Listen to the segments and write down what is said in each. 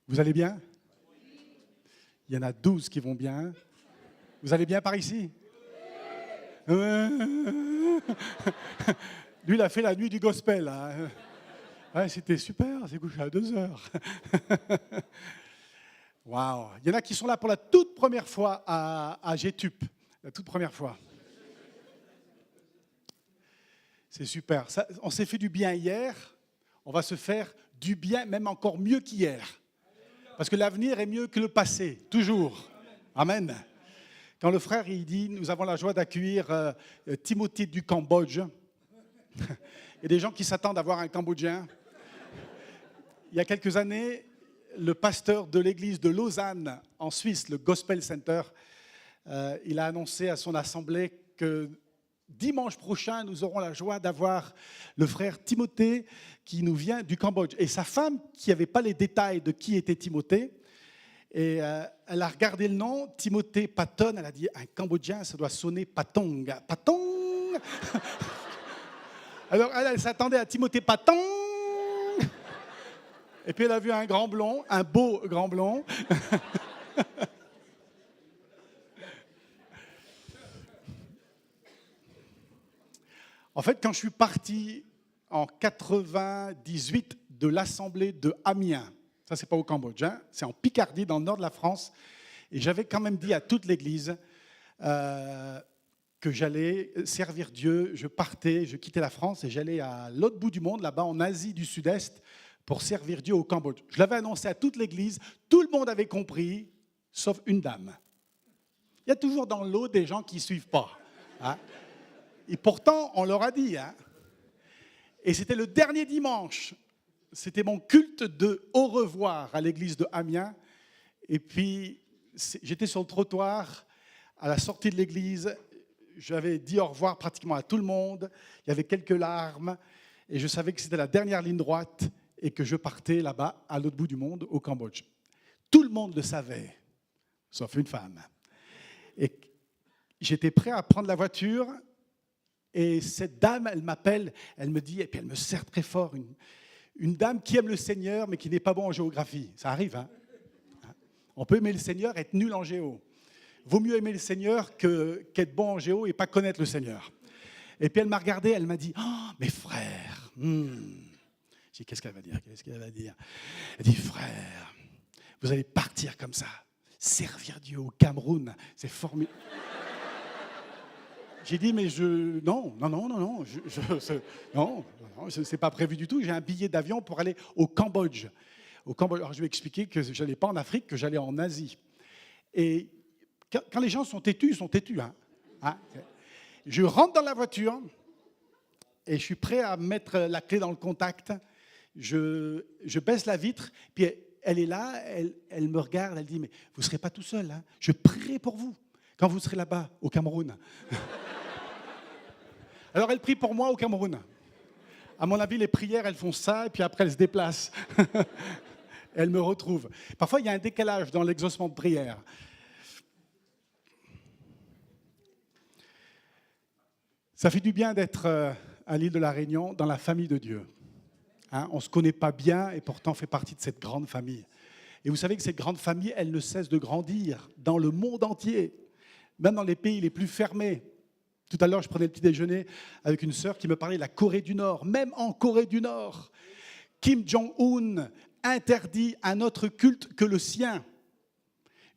Vous allez bien? Il y en a 12 qui vont bien. Vous allez bien par ici? Lui, il a fait la nuit du gospel. Là. Ouais, c'était super, c'est couché à 2 heures. Waouh! Il y en a qui sont là pour la toute première fois à GTUP. La toute première fois. C'est super. Ça, on s'est fait du bien hier. On va se faire du bien, même encore mieux qu'hier. Parce que l'avenir est mieux que le passé, toujours. Amen. Quand le frère il dit, nous avons la joie d'accueillir Timothée du Cambodge, il y a des gens qui s'attendent à voir un Cambodgien. Il y a quelques années, le pasteur de l'église de Lausanne, en Suisse, le Gospel Center, il a annoncé à son assemblée que dimanche prochain, nous aurons la joie d'avoir le frère Timothée qui nous vient du Cambodge. Et sa femme, qui n'avait pas les détails de qui était Timothée, et elle a regardé le nom, Timothée Patton, elle a dit, un Cambodgien, ça doit sonner Patong. Patong. Alors elle s'attendait à Timothée Patong. Et puis elle a vu un grand blond, un beau grand blond. En fait, quand je suis parti en 98 de l'Assemblée de Amiens, ça c'est pas au Cambodge, hein, c'est en Picardie, dans le nord de la France, et j'avais quand même dit à toute l'Église que j'allais servir Dieu, je partais, je quittais la France et j'allais à l'autre bout du monde, là-bas en Asie du Sud-Est, pour servir Dieu au Cambodge. Je l'avais annoncé à toute l'Église, tout le monde avait compris, sauf une dame. Il y a toujours dans l'eau des gens qui ne suivent pas. Hein. Et pourtant, on leur a dit. Hein. Et c'était le dernier dimanche. C'était mon culte de au revoir à l'église de Amiens. Et puis, j'étais sur le trottoir à la sortie de l'église. J'avais dit au revoir pratiquement à tout le monde. Il y avait quelques larmes. Et je savais que c'était la dernière ligne droite et que je partais là-bas, à l'autre bout du monde, au Cambodge. Tout le monde le savait, sauf une femme. Et j'étais prêt à prendre la voiture. Et cette dame, elle m'appelle, elle me dit, et puis elle me serre très fort, une dame qui aime le Seigneur, mais qui n'est pas bon en géographie. Ça arrive, hein? On peut aimer le Seigneur et être nul en géo. Vaut mieux aimer le Seigneur qu'être bon en géo et pas connaître le Seigneur. Et puis elle m'a regardé, elle m'a dit, oh, mes frères. J'ai dit, qu'est-ce qu'elle va dire? Qu'est-ce qu'elle va dire? Elle dit, frère, vous allez partir comme ça, servir Dieu au Cameroun, c'est formidable. J'ai dit, mais non, c'est pas prévu du tout. J'ai un billet d'avion pour aller au Cambodge. Alors, je vais expliquer que je n'allais pas en Afrique, que j'allais en Asie. Et quand les gens sont têtus, ils sont têtus. Hein. Je rentre dans la voiture et je suis prêt à mettre la clé dans le contact. Je baisse la vitre, puis elle est là, elle me regarde, elle dit, mais vous ne serez pas tout seul, hein. Je prierai pour vous quand vous serez là-bas, au Cameroun. Alors, elle prie pour moi au Cameroun. À mon avis, les prières, elles font ça, et puis après, elles se déplacent. Elles me retrouvent. Parfois, il y a un décalage dans l'exaucement de prière. Ça fait du bien d'être à l'île de la Réunion, dans la famille de Dieu. Hein, on ne se connaît pas bien, et pourtant, on fait partie de cette grande famille. Et vous savez que cette grande famille, elle ne cesse de grandir dans le monde entier, même dans les pays les plus fermés. Tout à l'heure, je prenais le petit déjeuner avec une sœur qui me parlait de la Corée du Nord. Même en Corée du Nord, Kim Jong-un interdit un autre culte que le sien.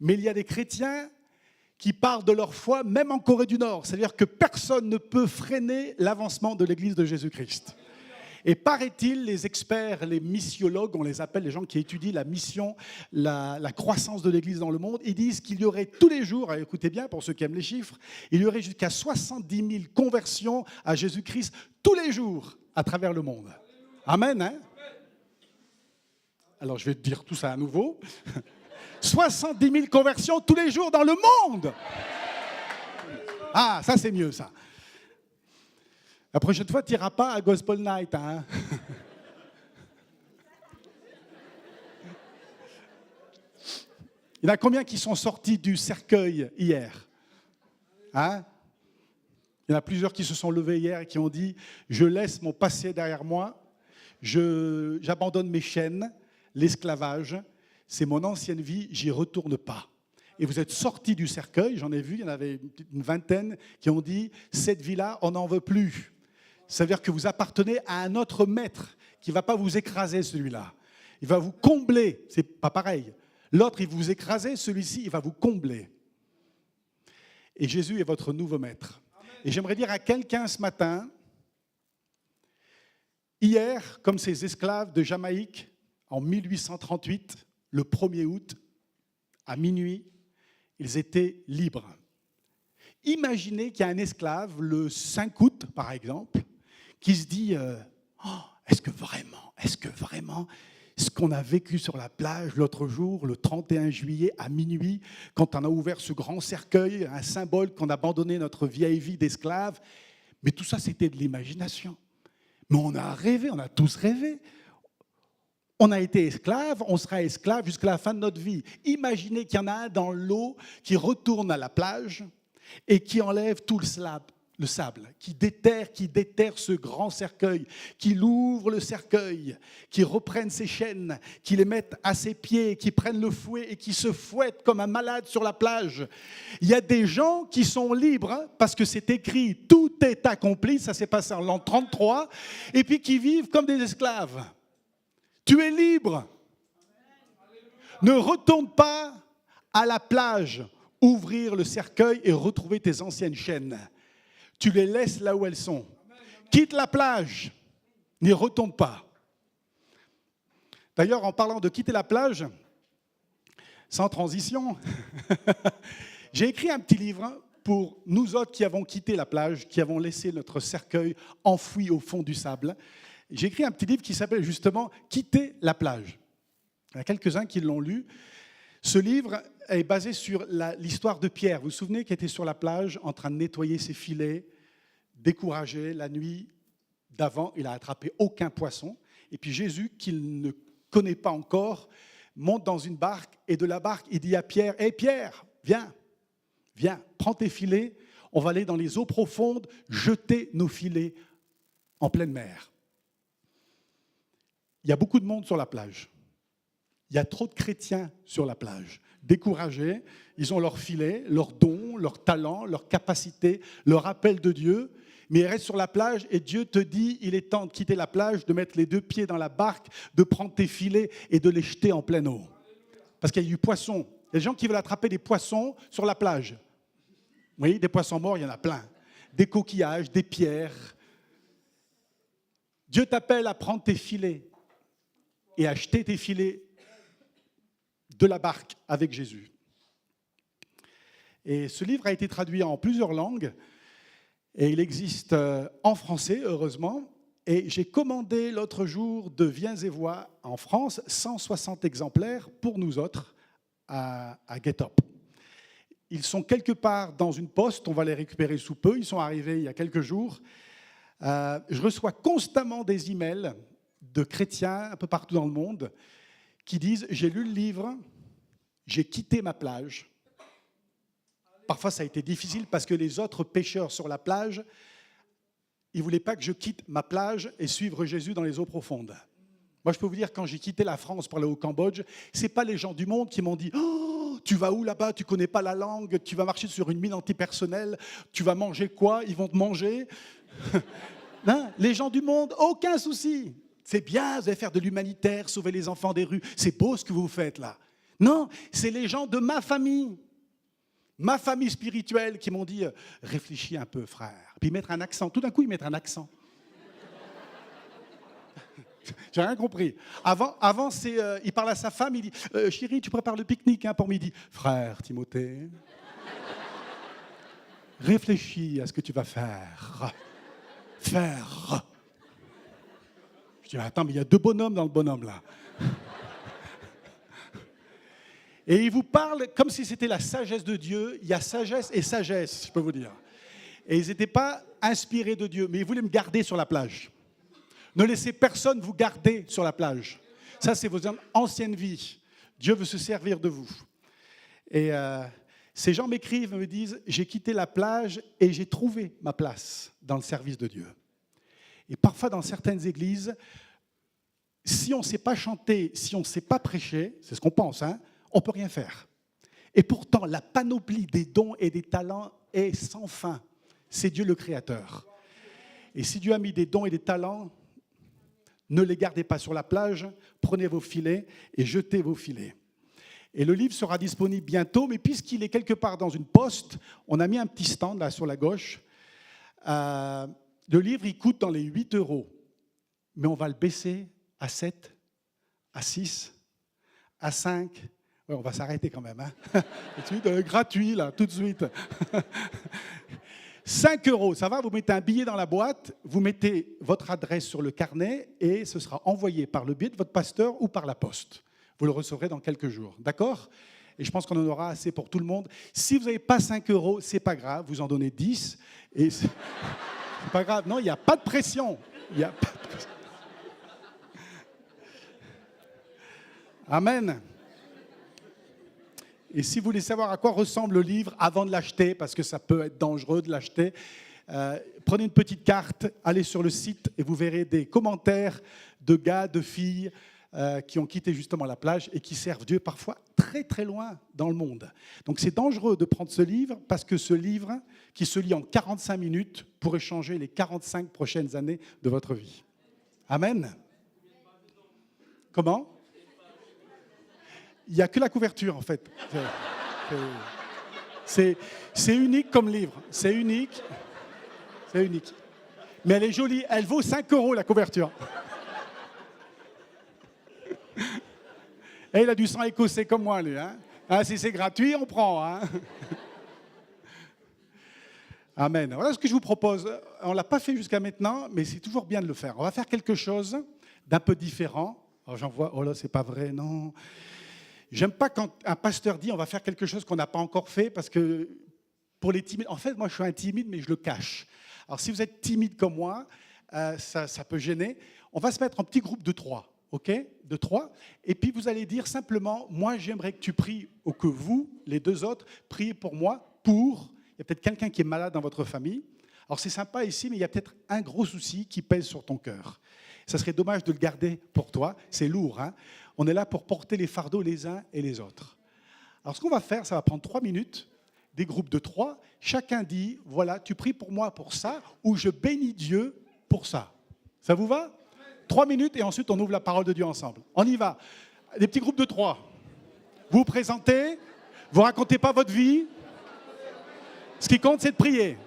Mais il y a des chrétiens qui parlent de leur foi, même en Corée du Nord. C'est-à-dire que personne ne peut freiner l'avancement de l'Église de Jésus-Christ. Et paraît-il, les experts, les missiologues, on les appelle les gens qui étudient la mission, la croissance de l'Église dans le monde, ils disent qu'il y aurait tous les jours, écoutez bien pour ceux qui aiment les chiffres, il y aurait jusqu'à 70 000 conversions à Jésus-Christ tous les jours à travers le monde. Amen, hein? Alors je vais te dire tout ça à nouveau. 70 000 conversions tous les jours dans le monde. Ah, ça c'est mieux ça. La prochaine fois, tu n'iras pas à Gospel Night. Hein. Il y en a combien qui sont sortis du cercueil hier? Hein? Il y en a plusieurs qui se sont levés hier et qui ont dit « Je laisse mon passé derrière moi, j'abandonne mes chaînes, l'esclavage, c'est mon ancienne vie, j'y retourne pas. Et vous êtes sortis du cercueil, j'en ai vu, il y en avait une vingtaine qui ont dit, cette vie-là, on n'en veut plus. Ça veut dire que vous appartenez à un autre maître qui ne va pas vous écraser, celui-là. Il va vous combler, c'est pas pareil. L'autre, il vous écrasait, celui-ci, il va vous combler. Et Jésus est votre nouveau maître. Et j'aimerais dire à quelqu'un ce matin, hier, comme ces esclaves de Jamaïque, en 1838, le 1er août, à minuit, ils étaient libres. Imaginez qu'il y a un esclave, le 5 août, par exemple, qui se dit est-ce que vraiment, ce qu'on a vécu sur la plage l'autre jour, le 31 juillet à minuit, quand on a ouvert ce grand cercueil, un symbole qu'on a abandonné notre vieille vie d'esclave, mais tout ça, c'était de l'imagination. Mais on a rêvé, on a tous rêvé. On a été esclave, on sera esclave jusqu'à la fin de notre vie. Imaginez qu'il y en a un dans l'eau qui retourne à la plage et qui enlève tout le sable, qui déterre ce grand cercueil, qui l'ouvre le cercueil, qui reprenne ses chaînes, qui les mette à ses pieds, qui prenne le fouet et qui se fouette comme un malade sur la plage. Il y a des gens qui sont libres parce que c'est écrit, tout est accompli, ça s'est passé en l'an 33, et puis qui vivent comme des esclaves. Tu es libre. Ne retourne pas à la plage, ouvrir le cercueil et retrouver tes anciennes chaînes. Tu les laisses là où elles sont. Quitte la plage, n'y retourne pas. D'ailleurs, en parlant de quitter la plage, sans transition, j'ai écrit un petit livre pour nous autres qui avons quitté la plage, qui avons laissé notre cercueil enfoui au fond du sable. J'ai écrit un petit livre qui s'appelle justement « Quitter la plage ». Il y en a quelques-uns qui l'ont lu. Ce livre est basé sur l'histoire de Pierre. Vous vous souvenez, qui était sur la plage en train de nettoyer ses filets, découragé. La nuit d'avant, il n'a attrapé aucun poisson. Et puis Jésus, qu'il ne connaît pas encore, monte dans une barque. Et de la barque, il dit à Pierre, « Hé Pierre, viens, prends tes filets. On va aller dans les eaux profondes, jeter nos filets en pleine mer. » Il y a beaucoup de monde sur la plage. Il y a trop de chrétiens sur la plage. Découragés, ils ont leur filet, leurs dons, leurs talents, leurs capacités, leur appel de Dieu, mais ils restent sur la plage et Dieu te dit, il est temps de quitter la plage, de mettre les 2 pieds dans la barque, de prendre tes filets et de les jeter en pleine eau. Parce qu'il y a du poisson. Il y a des gens qui veulent attraper des poissons sur la plage. Oui, des poissons morts, il y en a plein. Des coquillages, des pierres. Dieu t'appelle à prendre tes filets et à jeter tes filets de la barque avec Jésus. Et ce livre a été traduit en plusieurs langues et il existe en français, heureusement. Et j'ai commandé l'autre jour de Viens et Voix en France 160 exemplaires pour nous autres à Get Up. Ils sont quelque part dans une poste, on va les récupérer sous peu, ils sont arrivés il y a quelques jours. Je reçois constamment des emails de chrétiens un peu partout dans le monde qui disent « J'ai lu le livre, j'ai quitté ma plage. » Parfois, ça a été difficile parce que les autres pêcheurs sur la plage, ils ne voulaient pas que je quitte ma plage et suivre Jésus dans les eaux profondes. Moi, je peux vous dire, quand j'ai quitté la France pour aller au Cambodge, ce n'est pas les gens du monde qui m'ont dit « Oh, tu vas où là-bas? Tu ne connais pas la langue, tu vas marcher sur une mine antipersonnelle, tu vas manger quoi? Ils vont te manger. » Non, les gens du monde, aucun souci. C'est bien, vous allez faire de l'humanitaire, sauver les enfants des rues. C'est beau ce que vous faites là. Non, c'est les gens de ma famille spirituelle qui m'ont dit « Réfléchis un peu, frère. » Puis ils mettent un accent. Tout d'un coup, ils mettent un accent. J'ai rien compris. Avant il parle à sa femme, il dit « Chérie, tu prépares le pique-nique pour midi. » « Frère Timothée, réfléchis à ce que tu vas faire. » Faire. Je dis, attends, mais il y a 2 bonhommes dans le bonhomme, là. Et il vous parle comme si c'était la sagesse de Dieu. Il y a sagesse et sagesse, je peux vous dire. Et ils n'étaient pas inspirés de Dieu, mais ils voulaient me garder sur la plage. Ne laissez personne vous garder sur la plage. Ça, c'est vos anciennes vies. Dieu veut se servir de vous. Et ces gens m'écrivent, me disent, j'ai quitté la plage et j'ai trouvé ma place dans le service de Dieu. Et parfois, dans certaines églises, si on ne sait pas chanter, si on ne sait pas prêcher, c'est ce qu'on pense, hein, on ne peut rien faire. Et pourtant, la panoplie des dons et des talents est sans fin. C'est Dieu le Créateur. Et si Dieu a mis des dons et des talents, ne les gardez pas sur la plage, prenez vos filets et jetez vos filets. Et le livre sera disponible bientôt, mais puisqu'il est quelque part dans une poste, on a mis un petit stand là sur la gauche. Le livre, il coûte dans les 8 €, mais on va le baisser à 7, à 6, à 5. Ouais, on va s'arrêter quand même. Hein. Tout de suite, gratuit, là, tout de suite. 5 €, ça va, vous mettez un billet dans la boîte, vous mettez votre adresse sur le carnet et ce sera envoyé par le biais de votre pasteur ou par la poste. Vous le recevrez dans quelques jours, d'accord? Et je pense qu'on en aura assez pour tout le monde. Si vous n'avez pas 5 €, c'est pas grave, vous en donnez 10 et c'est pas grave. Non, il n'y a pas de pression. Il n'y a pas de pression. Amen. Et si vous voulez savoir à quoi ressemble le livre avant de l'acheter, parce que ça peut être dangereux de l'acheter, prenez une petite carte, allez sur le site et vous verrez des commentaires de gars, de filles qui ont quitté justement la plage et qui servent Dieu parfois très très loin dans le monde. Donc c'est dangereux de prendre ce livre parce que ce livre qui se lit en 45 minutes pourrait changer les 45 prochaines années de votre vie. Amen. Comment ? Il n'y a que la couverture, en fait. C'est unique comme livre. C'est unique. C'est unique. Mais elle est jolie. Elle vaut 5 € la couverture. Et il a du sang écossais comme moi, lui. Hein. Ah, si c'est gratuit, on prend. Hein. Amen. Voilà ce que je vous propose. On ne l'a pas fait jusqu'à maintenant, mais c'est toujours bien de le faire. On va faire quelque chose d'un peu différent. Alors j'en vois, oh là, c'est pas vrai, non. J'aime pas quand un pasteur dit on va faire quelque chose qu'on n'a pas encore fait parce que pour les timides, en fait moi je suis un timide mais je le cache. Alors si vous êtes timide comme moi, ça peut gêner. On va se mettre en petit groupe de 3, ok ? De 3. Et puis vous allez dire simplement, moi j'aimerais que tu pries ou que vous, les 2 autres, priez pour moi pour, il y a peut-être quelqu'un qui est malade dans votre famille. Alors c'est sympa ici mais il y a peut-être un gros souci qui pèse sur ton cœur. Ça serait dommage de le garder pour toi, c'est lourd, hein ? On est là pour porter les fardeaux les uns et les autres. Alors ce qu'on va faire, ça va prendre 3 minutes, des groupes de 3. Chacun dit, voilà, tu pries pour moi pour ça, ou je bénis Dieu pour ça. Ça vous va ? 3 minutes et ensuite on ouvre la parole de Dieu ensemble. On y va. Des petits groupes de 3. Vous vous présentez, vous ne racontez pas votre vie. Ce qui compte, c'est de prier.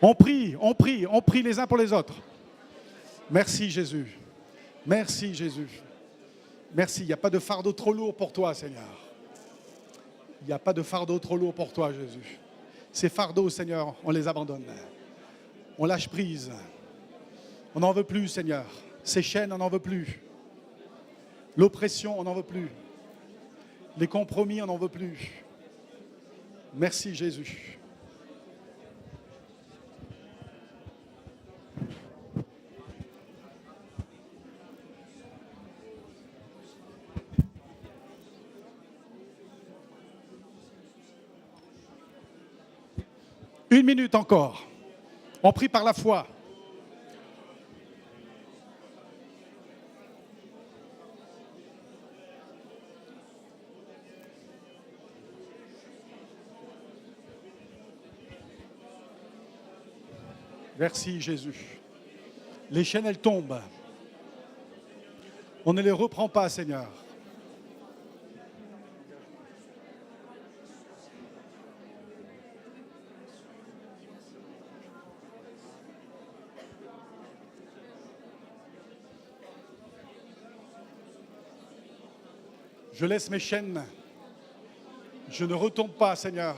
On prie les uns pour les autres. Merci Jésus. Merci Jésus. Merci, il n'y a pas de fardeau trop lourd pour toi, Seigneur. Il n'y a pas de fardeau trop lourd pour toi, Jésus. Ces fardeaux, Seigneur, on les abandonne. On lâche prise. On n'en veut plus, Seigneur. Ces chaînes, on n'en veut plus. L'oppression, on n'en veut plus. Les compromis, on n'en veut plus. Merci Jésus. Une minute encore. On prie par la foi. Merci Jésus. Les chaînes, elles tombent. On ne les reprend pas, Seigneur. Je laisse mes chaînes. Je ne retourne pas, Seigneur,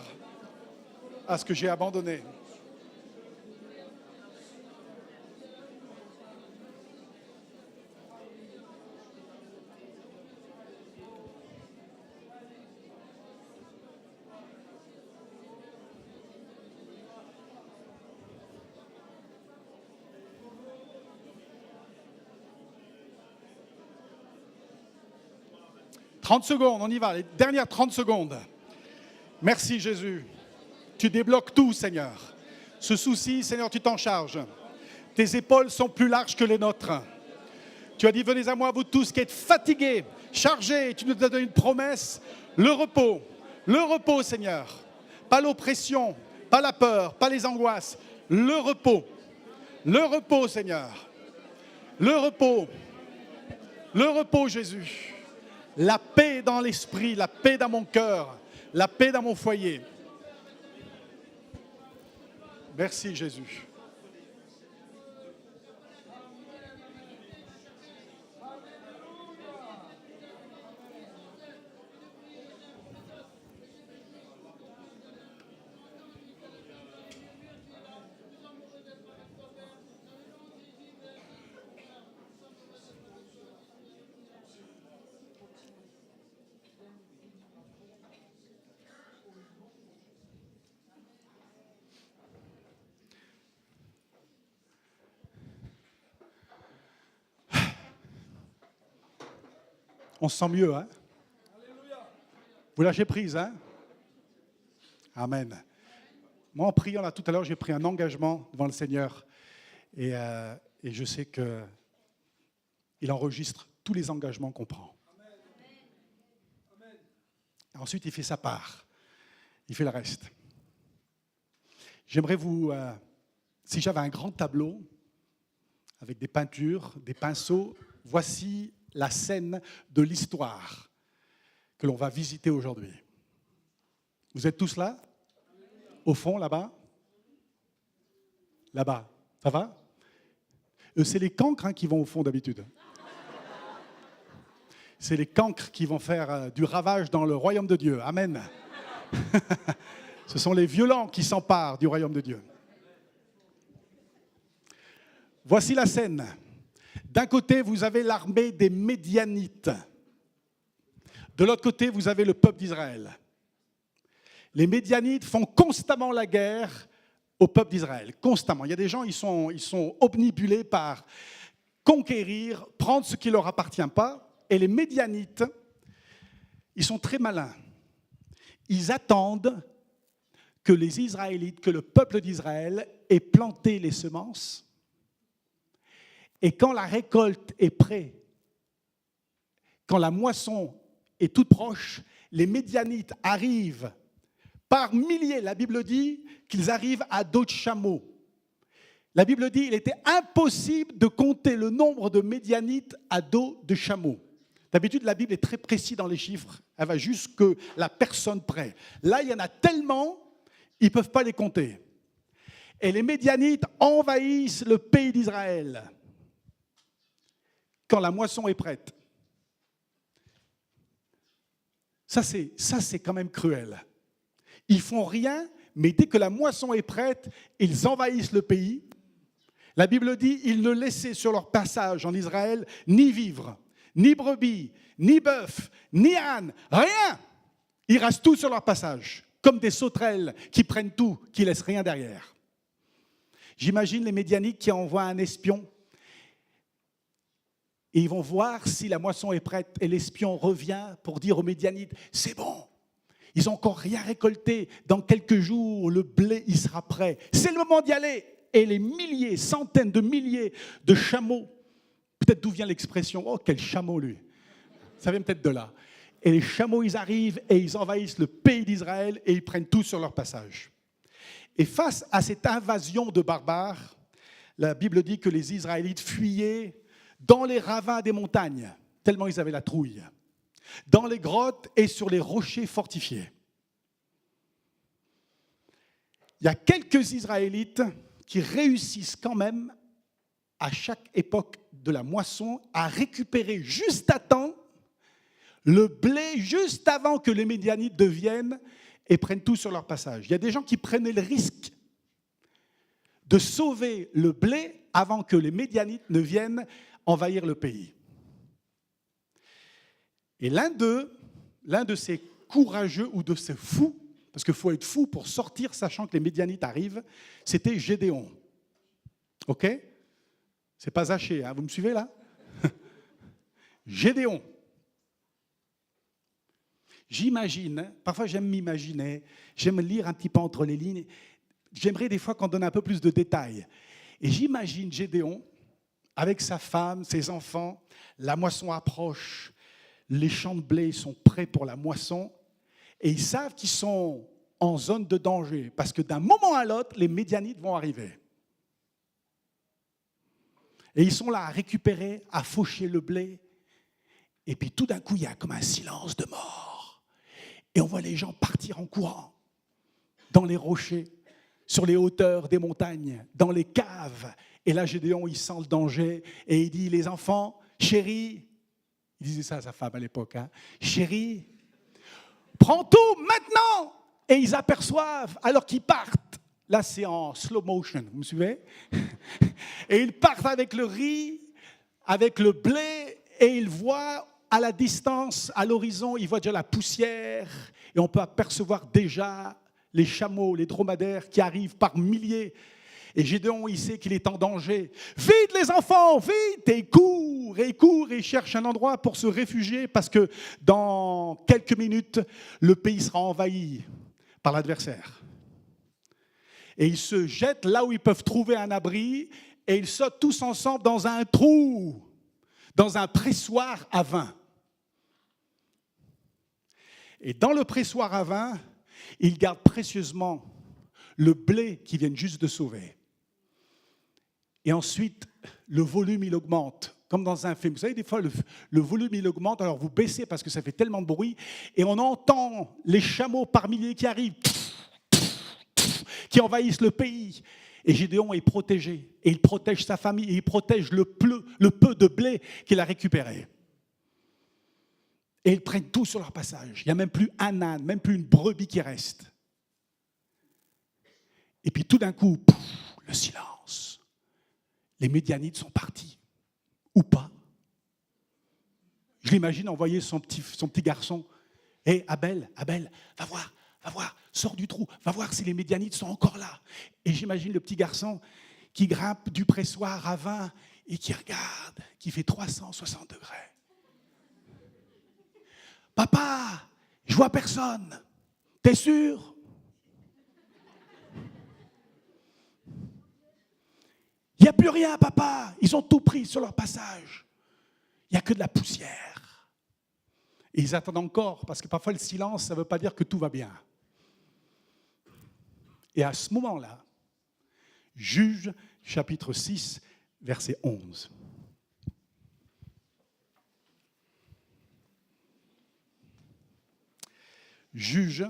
à ce que j'ai abandonné. « 30 secondes, on y va, les dernières 30 secondes. Merci Jésus. Tu débloques tout, Seigneur. Ce souci, Seigneur, tu t'en charges. Tes épaules sont plus larges que les nôtres. Tu as dit, venez à moi, vous tous qui êtes fatigués, chargés. Tu nous as donné une promesse, le repos, Seigneur. Pas l'oppression, pas la peur, pas les angoisses. Le repos, Seigneur. Le repos, Jésus. La paix dans l'esprit, la paix dans mon cœur, la paix dans mon foyer. Merci Jésus. On se sent mieux, hein? Vous lâchez prise, hein? Amen. Moi, en priant là tout à l'heure, j'ai pris un engagement devant le Seigneur. Et je sais qu'il enregistre tous les engagements qu'on prend. Ensuite, il fait sa part. Il fait le reste. J'aimerais vous... si j'avais un grand tableau avec des peintures, des pinceaux, voici la scène de l'histoire que l'on va visiter aujourd'hui. Vous êtes tous là? Au fond, là-bas? Là-bas. Ça va? C'est les cancres qui vont au fond d'habitude. C'est les cancres qui vont faire du ravage dans le royaume de Dieu. Amen. Ce sont les violents qui s'emparent du royaume de Dieu. Voici la scène. D'un côté, vous avez l'armée des Médianites. De l'autre côté, vous avez le peuple d'Israël. Les Médianites font constamment la guerre au peuple d'Israël. Constamment. Il y a des gens, ils sont obnubilés par conquérir, prendre ce qui ne leur appartient pas. Et les Médianites, ils sont très malins. Ils attendent que les Israélites, que le peuple d'Israël ait planté les semences. Et quand la récolte est prête, quand la moisson est toute proche, les Médianites arrivent par milliers. La Bible dit qu'ils arrivent à dos de chameau. La Bible dit qu'il était impossible de compter le nombre de Médianites à dos de chameau. D'habitude, la Bible est très précise dans les chiffres. Elle va jusque la personne près. Là, il y en a tellement, ils ne peuvent pas les compter. Et les Médianites envahissent le pays d'Israël quand la moisson est prête. Ça, c'est quand même cruel. Ils font rien, mais dès que la moisson est prête, ils envahissent le pays. La Bible dit, ils ne laissaient sur leur passage en Israël ni vivres, ni brebis, ni bœufs, ni ânes, rien. Ils restent tout sur leur passage, comme des sauterelles qui prennent tout, qui ne laissent rien derrière. J'imagine les Médianites qui envoient un espion. Et ils vont voir si la moisson est prête. Et l'espion revient pour dire aux Médianites, c'est bon, ils n'ont encore rien récolté. Dans quelques jours, le blé, il sera prêt. C'est le moment d'y aller. Et les milliers, centaines de milliers de chameaux, peut-être d'où vient l'expression, oh, quel chameau lui. Ça vient peut-être de là. Et les chameaux, ils arrivent et ils envahissent le pays d'Israël et ils prennent tout sur leur passage. Et face à cette invasion de barbares, La Bible dit que les Israélites fuyaient dans les ravins des montagnes, tellement ils avaient la trouille, dans les grottes et sur les rochers fortifiés. Il y a quelques Israélites qui réussissent quand même, à chaque époque de la moisson, à récupérer juste à temps le blé, juste avant que les Médianites viennent et prennent tout sur leur passage. Il y a des gens qui prenaient le risque de sauver le blé avant que les Médianites ne viennent envahir le pays. Et l'un de ces courageux ou de ces fous, parce qu'il faut être fou pour sortir sachant que les Médianites arrivent, c'était Gédéon. OK ? C'est pas Zaché, hein, vous me suivez là ? Gédéon. J'imagine, parfois j'aime m'imaginer, j'aime lire un petit peu entre les lignes, j'aimerais des fois qu'on donne un peu plus de détails. Et j'imagine Gédéon avec sa femme, ses enfants, la moisson approche, les champs de blé sont prêts pour la moisson, et ils savent qu'ils sont en zone de danger, parce que d'un moment à l'autre, les Médianites vont arriver. Et ils sont là à récupérer, à faucher le blé, et puis tout d'un coup, il y a comme un silence de mort. Et on voit les gens partir en courant, dans les rochers, sur les hauteurs des montagnes, dans les caves. Et là, Gédéon, il sent le danger, et il dit, les enfants, chérie, il disait ça à sa femme à l'époque, hein, chérie, prends tout maintenant. Et ils aperçoivent, alors qu'ils partent, là c'est en slow motion, vous me suivez? Et ils partent avec le riz, avec le blé, et ils voient à la distance, à l'horizon, ils voient déjà la poussière, et on peut apercevoir déjà les chameaux, les dromadaires qui arrivent par milliers. Et Gédéon, il sait qu'il est en danger. Vite les enfants, vite! Et il court, et il cherche un endroit pour se réfugier, parce que dans quelques minutes, le pays sera envahi par l'adversaire. Et ils se jettent là où ils peuvent trouver un abri, et ils sautent tous ensemble dans un trou, dans un pressoir à vin. Et dans le pressoir à vin, ils gardent précieusement le blé qu'ils viennent juste de sauver. Et ensuite, le volume, il augmente, comme dans un film. Vous savez, des fois, le volume, il augmente, alors vous baissez parce que ça fait tellement de bruit, et on entend les chameaux par milliers qui arrivent, qui envahissent le pays. Et Gédéon est protégé, et il protège sa famille, et il protège le peu de blé qu'il a récupéré. Et ils prennent tout sur leur passage. Il n'y a même plus un âne, même plus une brebis qui reste. Et puis tout d'un coup, le silence. Les Médianites sont partis. Ou pas. Je l'imagine envoyer son petit garçon. Hé, Abel, va voir, sors du trou, va voir si les Médianites sont encore là. Et j'imagine le petit garçon qui grimpe du pressoir à vin et qui regarde, qui fait 360 degrés. Papa, je vois personne. T'es sûr? Il n'y a plus rien, papa. Ils ont tout pris sur leur passage. Il n'y a que de la poussière. Et ils attendent encore, parce que parfois le silence, ça ne veut pas dire que tout va bien. Et à ce moment-là, Juges, chapitre 6, verset 11. Juges,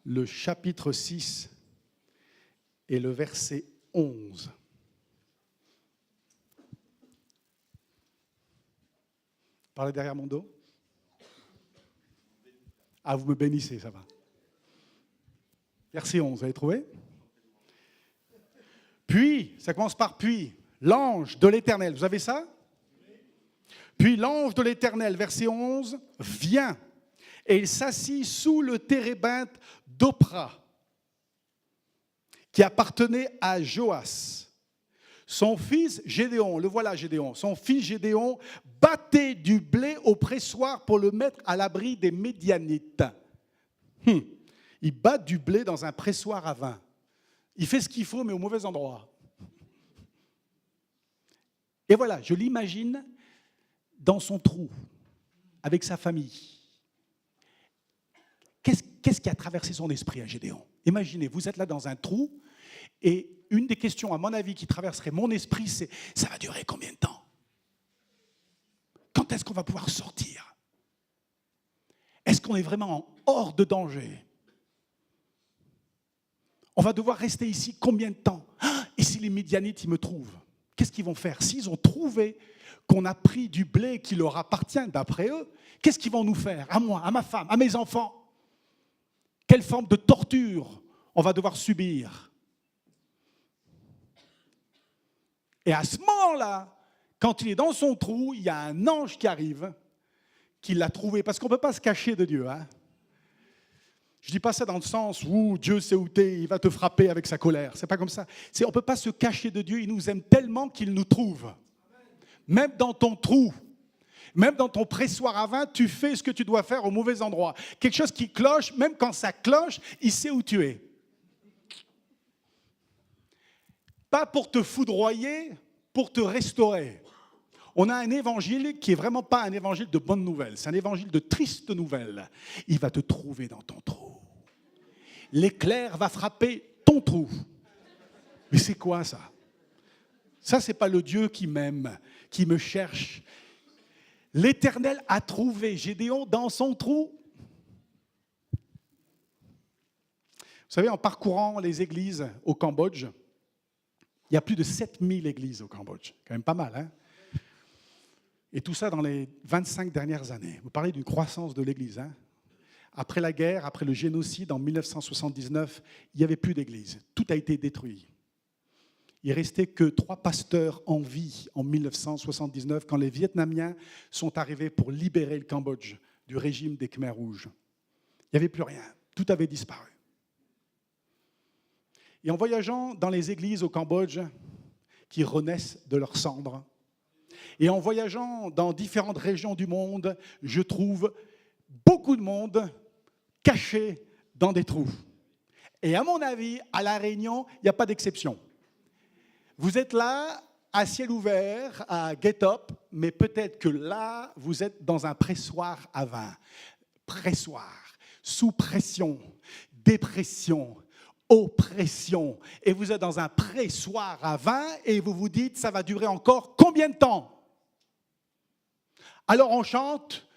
le chapitre 6 et le verset 11. Parlez derrière mon dos. Ah, vous me bénissez, ça va. Verset 11, vous avez trouvé? Puis, ça commence par puis, l'ange de l'Éternel, vous avez ça? Puis l'ange de l'Éternel, verset 11, vient et il s'assit sous le térébinthe d'Opra, qui appartenait à Joas. Son fils Gédéon, le voilà Gédéon, son fils Gédéon battait du blé au pressoir pour le mettre à l'abri des Médianites. Il bat du blé dans un pressoir à vin. Il fait ce qu'il faut, mais au mauvais endroit. Et voilà, je l'imagine dans son trou, avec sa famille. Qu'est-ce qui a traversé son esprit à Gédéon? Imaginez, vous êtes là dans un trou, Et une des questions, à mon avis, qui traverserait mon esprit, c'est « ça va durer combien de temps? Quand est-ce qu'on va pouvoir sortir? Est-ce qu'on est vraiment hors de danger? On va devoir rester ici combien de temps? Et si les Midianites, ils me trouvent, qu'est-ce qu'ils vont faire? S'ils ont trouvé qu'on a pris du blé qui leur appartient d'après eux, qu'est-ce qu'ils vont nous faire? À moi, à ma femme, à mes enfants? Quelle forme de torture on va devoir subir? Et à ce moment-là, quand il est dans son trou, il y a un ange qui arrive, qui l'a trouvé, parce qu'on ne peut pas se cacher de Dieu. Hein? Je ne dis pas ça dans le sens où Dieu sait où t'es, il va te frapper avec sa colère. C'est pas comme ça. On ne peut pas se cacher de Dieu, il nous aime tellement qu'il nous trouve. Même dans ton trou, même dans ton pressoir à vin, tu fais ce que tu dois faire au mauvais endroit. Quelque chose qui cloche, même quand ça cloche, il sait où tu es. Pas pour te foudroyer, pour te restaurer. On a un évangile qui n'est vraiment pas un évangile de bonnes nouvelles, c'est un évangile de tristes nouvelles. Il va te trouver dans ton trou. L'éclair va frapper ton trou. Mais c'est quoi ça? Ça, ce n'est pas le Dieu qui m'aime, qui me cherche. L'Éternel a trouvé Gédéon dans son trou. Vous savez, en parcourant les églises au Cambodge, il y a plus de 7000 églises au Cambodge. Quand même pas mal, hein? Et tout ça dans les 25 dernières années. Vous parlez d'une croissance de l'Église. Hein? Après la guerre, après le génocide en 1979, il n'y avait plus d'Église. Tout a été détruit. Il ne restait que 3 pasteurs en vie en 1979 quand les Vietnamiens sont arrivés pour libérer le Cambodge du régime des Khmers rouges. Il n'y avait plus rien. Tout avait disparu. Et en voyageant dans les églises au Cambodge qui renaissent de leurs cendres, et en voyageant dans différentes régions du monde, je trouve beaucoup de monde caché dans des trous. Et à mon avis, à La Réunion, il n'y a pas d'exception. Vous êtes là, à ciel ouvert, à Get Up, mais peut-être que là, vous êtes dans un pressoir à vin. Pressoir, sous pression, dépression, oppression. Et vous êtes dans un pressoir à vin et vous vous dites, ça va durer encore combien de temps? Alors on chante,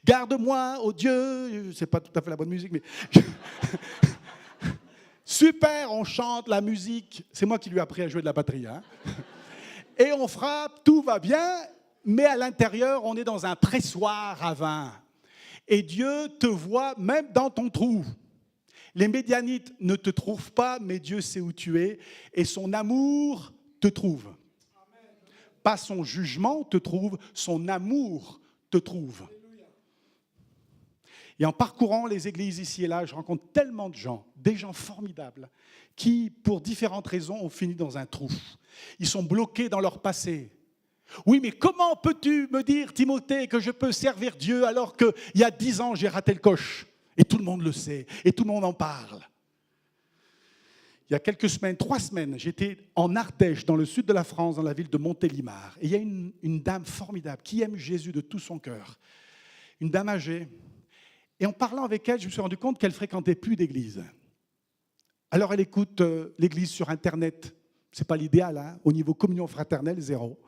garde-moi, oh Dieu, c'est pas tout à fait la bonne musique, mais super, on chante la musique, c'est moi qui lui ai appris à jouer de la batterie, hein. Et on frappe, tout va bien, mais à l'intérieur, on est dans un pressoir à vin. Et Dieu te voit même dans ton trou. Les Midianites ne te trouvent pas, mais Dieu sait où tu es, et son amour te trouve. Pas son jugement te trouve, son amour te trouve. Et en parcourant les églises ici et là, je rencontre tellement de gens, des gens formidables, qui, pour différentes raisons, ont fini dans un trou. Ils sont bloqués dans leur passé. Oui, mais comment peux-tu me dire, Timothée, que je peux servir Dieu alors qu'il y a 10 ans, j'ai raté le coche? Et tout le monde le sait, et tout le monde en parle. Il y a quelques semaines, 3 semaines, j'étais en Ardèche, dans le sud de la France, dans la ville de Montélimar. Et il y a une dame formidable qui aime Jésus de tout son cœur. Une dame âgée. Et en parlant avec elle, je me suis rendu compte qu'elle ne fréquentait plus d'église. Alors elle écoute l'église sur Internet. Ce n'est pas l'idéal, hein, au niveau communion fraternelle, 0.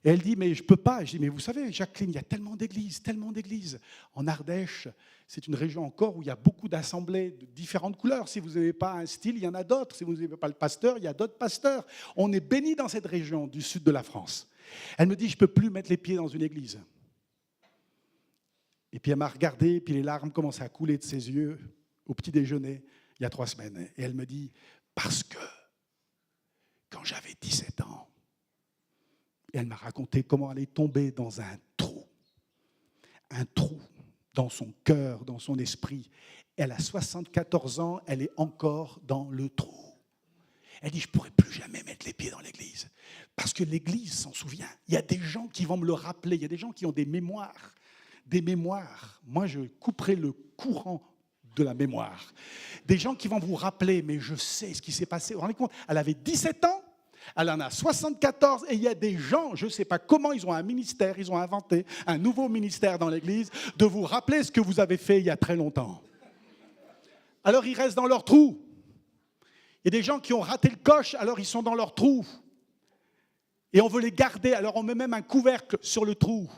Et elle dit, mais je ne peux pas. Je dis, mais vous savez, Jacqueline, il y a tellement d'églises, tellement d'églises. En Ardèche, c'est une région encore où il y a beaucoup d'assemblées de différentes couleurs. Si vous n'avez pas un style, il y en a d'autres. Si vous n'avez pas le pasteur, il y a d'autres pasteurs. On est bénis dans cette région du sud de la France. Elle me dit, je ne peux plus mettre les pieds dans une église. Et puis elle m'a regardé, puis les larmes commençaient à couler de ses yeux au petit déjeuner, il y a 3 semaines. Et elle me dit, parce que quand j'avais 17 ans, et elle m'a raconté comment elle est tombée dans un trou dans son cœur, dans son esprit. Elle a 74 ans, elle est encore dans le trou. Elle dit, je ne pourrai plus jamais mettre les pieds dans l'église. Parce que l'église s'en souvient. Il y a des gens qui vont me le rappeler, il y a des gens qui ont des mémoires. Des mémoires. Moi, je couperai le courant de la mémoire. Des gens qui vont vous rappeler, mais je sais ce qui s'est passé. Vous vous rendez compte? Elle avait 17 ans. Elle en a 74 et il y a des gens, je ne sais pas comment, ils ont un ministère, ils ont inventé un nouveau ministère dans l'Église, de vous rappeler ce que vous avez fait il y a très longtemps. Alors ils restent dans leur trou. Il y a des gens qui ont raté le coche, alors ils sont dans leur trou. Et on veut les garder, alors on met même un couvercle sur le trou.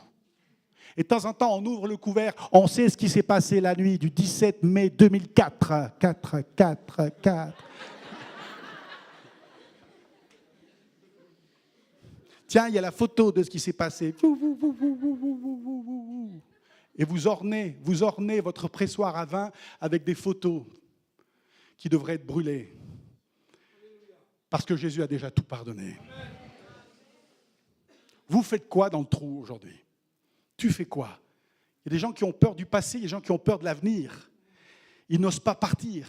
Et de temps en temps, on ouvre le couvercle. On sait ce qui s'est passé la nuit du 17 mai 2004. 4. Tiens, il y a la photo de ce qui s'est passé. Et vous ornez votre pressoir à vin avec des photos qui devraient être brûlées. Parce que Jésus a déjà tout pardonné. Vous faites quoi dans le trou aujourd'hui? Tu fais quoi? Il y a des gens qui ont peur du passé, il y a des gens qui ont peur de l'avenir. Ils n'osent pas partir.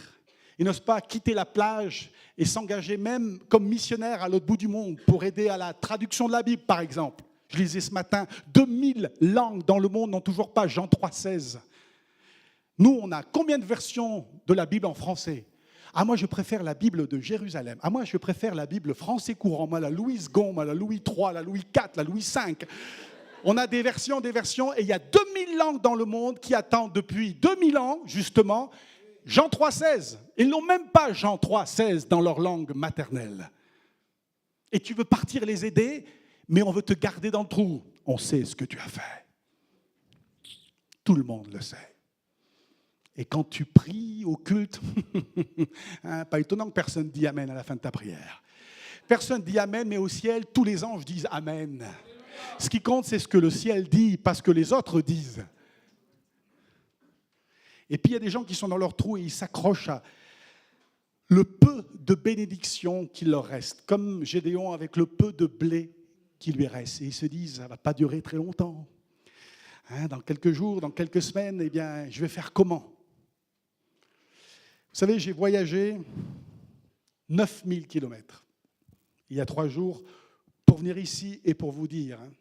Ils n'osent pas quitter la plage et s'engager même comme missionnaire à l'autre bout du monde pour aider à la traduction de la Bible, par exemple. Je lisais ce matin, 2000 langues dans le monde n'ont toujours pas Jean 3,16. Nous, on a combien de versions de la Bible en français? Ah, moi, je préfère la Bible de Jérusalem. Ah, moi, je préfère la Bible français courant. Moi, la Louise Gaume, la Louis III, la Louis IV, la Louis V. On a des versions, et il y a 2000 langues dans le monde qui attendent depuis 2000 ans, justement, Jean 3,16. Ils n'ont même pas Jean 3,16 dans leur langue maternelle. Et tu veux partir les aider, mais on veut te garder dans le trou. On sait ce que tu as fait. Tout le monde le sait. Et quand tu pries au culte, hein, pas étonnant que personne dit Amen à la fin de ta prière. Personne dit Amen, mais au ciel, tous les anges disent Amen. Ce qui compte, c'est ce que le ciel dit, pas ce que les autres disent. Et puis, il y a des gens qui sont dans leur trou et ils s'accrochent à le peu de bénédiction qu'il leur reste, comme Gédéon avec le peu de blé qui lui reste. Et ils se disent, ça ne va pas durer très longtemps. Hein, dans quelques jours, dans quelques semaines, eh bien, je vais faire comment? Vous savez, j'ai voyagé 9000 kilomètres il y a 3 jours pour venir ici et pour vous dire, hein,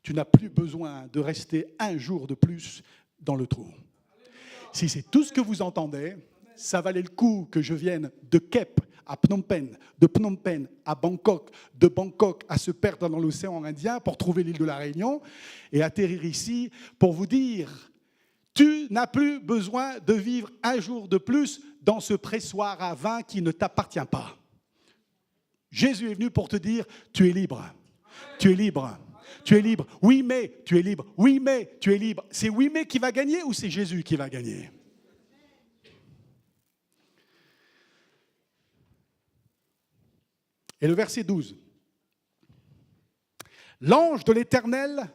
tu n'as plus besoin de rester un jour de plus dans le trou. Si c'est tout ce que vous entendez, ça valait le coup que je vienne de Kep à Phnom Penh, de Phnom Penh à Bangkok, de Bangkok à se perdre dans l'océan Indien pour trouver l'île de la Réunion et atterrir ici pour vous dire, tu n'as plus besoin de vivre un jour de plus dans ce pressoir à vin qui ne t'appartient pas. Jésus est venu pour te dire, tu es libre, tu es libre. Tu es libre. Oui, mais tu es libre. Oui, mais tu es libre. C'est oui, mais qui va gagner ou c'est Jésus qui va gagner? Et le verset 12. L'ange de l'Éternel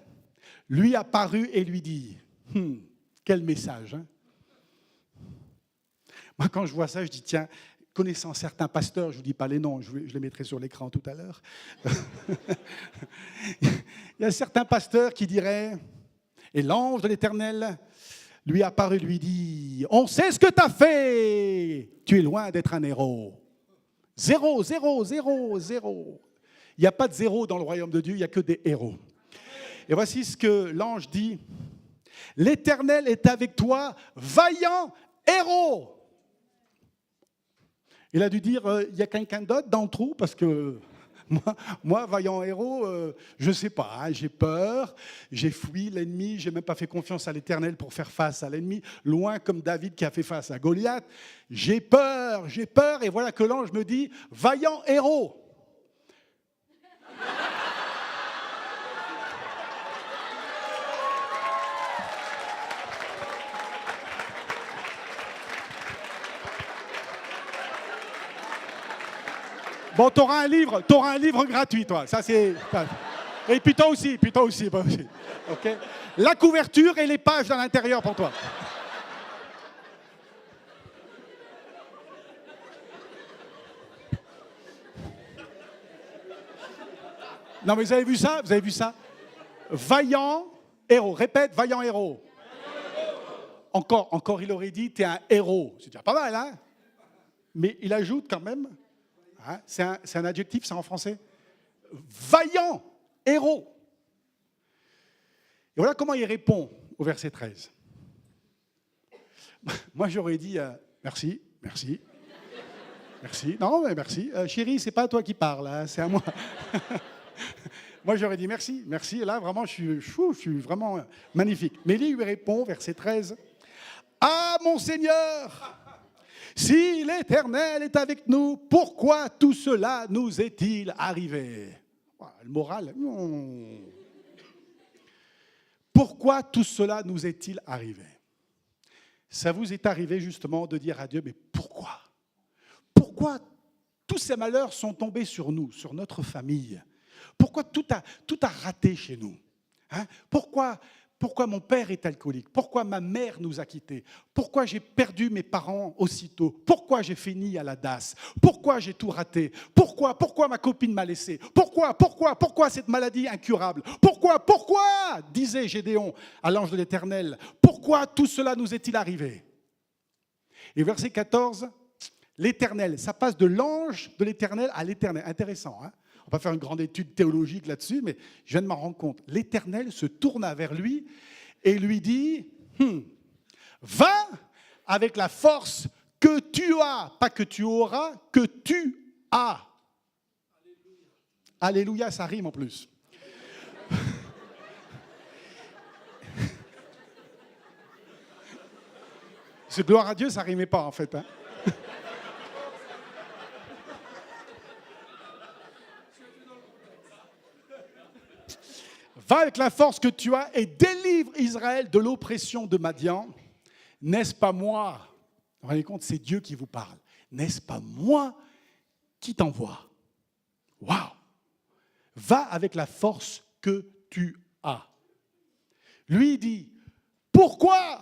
lui apparut et lui dit, quel message, hein? Moi, quand je vois ça, je dis, tiens, connaissant certains pasteurs, je ne vous dis pas les noms, je les mettrai sur l'écran tout à l'heure. Il y a certains pasteurs qui diraient, et l'ange de l'Éternel lui apparaît et lui dit, on sait ce que tu as fait, tu es loin d'être un héros. 0, 0, 0, 0. Il n'y a pas de zéro dans le royaume de Dieu, il n'y a que des héros. Et voici ce que l'ange dit, l'Éternel est avec toi, vaillant héros. Il a dû dire, il y a quelqu'un d'autre dans le trou, parce que moi vaillant héros, je ne sais pas, hein, j'ai peur, j'ai fui l'ennemi, je n'ai même pas fait confiance à l'Éternel pour faire face à l'ennemi, loin comme David qui a fait face à Goliath. J'ai peur, et voilà que l'ange me dit, vaillant héros. Bon, tu auras un livre gratuit, toi. Ça, c'est... Et puis toi aussi. Okay. La couverture et les pages à l'intérieur pour toi. Non, mais vous avez vu ça? Vaillant héros. Répète, vaillant héros. Encore, il aurait dit, t'es un héros. C'est déjà pas mal, hein? Mais il ajoute quand même... Hein, c'est un adjectif, ça, en français. Vaillant, héros. Et voilà comment il répond au verset 13. Moi, j'aurais dit merci. Non, mais merci. Chérie, c'est pas à toi qui parle, hein, c'est à moi. Moi, j'aurais dit merci. Et là, vraiment, je suis vraiment magnifique. Mais lui répond, verset 13. Ah, mon Seigneur, Si l'Éternel est avec nous, pourquoi tout cela nous est-il arrivé? Voilà, le moral, non. Pourquoi tout cela nous est-il arrivé? Ça vous est arrivé justement de dire à Dieu, mais pourquoi? Pourquoi tous ces malheurs sont tombés sur nous, sur notre famille? Pourquoi tout a raté chez nous? Hein? Pourquoi mon père est alcoolique? Pourquoi ma mère nous a quittés? Pourquoi j'ai perdu mes parents aussitôt? Pourquoi j'ai fini à la DAS? Pourquoi j'ai tout raté? Pourquoi ma copine m'a laissé? Pourquoi cette maladie incurable? Pourquoi, disait Gédéon à l'ange de l'Éternel, pourquoi tout cela nous est-il arrivé? Et verset 14, l'Éternel, ça passe de l'ange de l'Éternel à l'Éternel. Intéressant, hein? On va pas faire une grande étude théologique là-dessus, mais je viens de m'en rendre compte. L'Éternel se tourna vers lui et lui dit, va avec la force que tu as, pas que tu auras, que tu as. Alléluia, ça rime en plus. Ce gloire à Dieu, ça rimait pas en fait. Hein. Va avec la force que tu as et délivre Israël de l'oppression de Madian. N'est-ce pas moi? Vous vous rendez compte, c'est Dieu qui vous parle. N'est-ce pas moi qui t'envoie? Waouh! Va avec la force que tu as. Lui dit, pourquoi?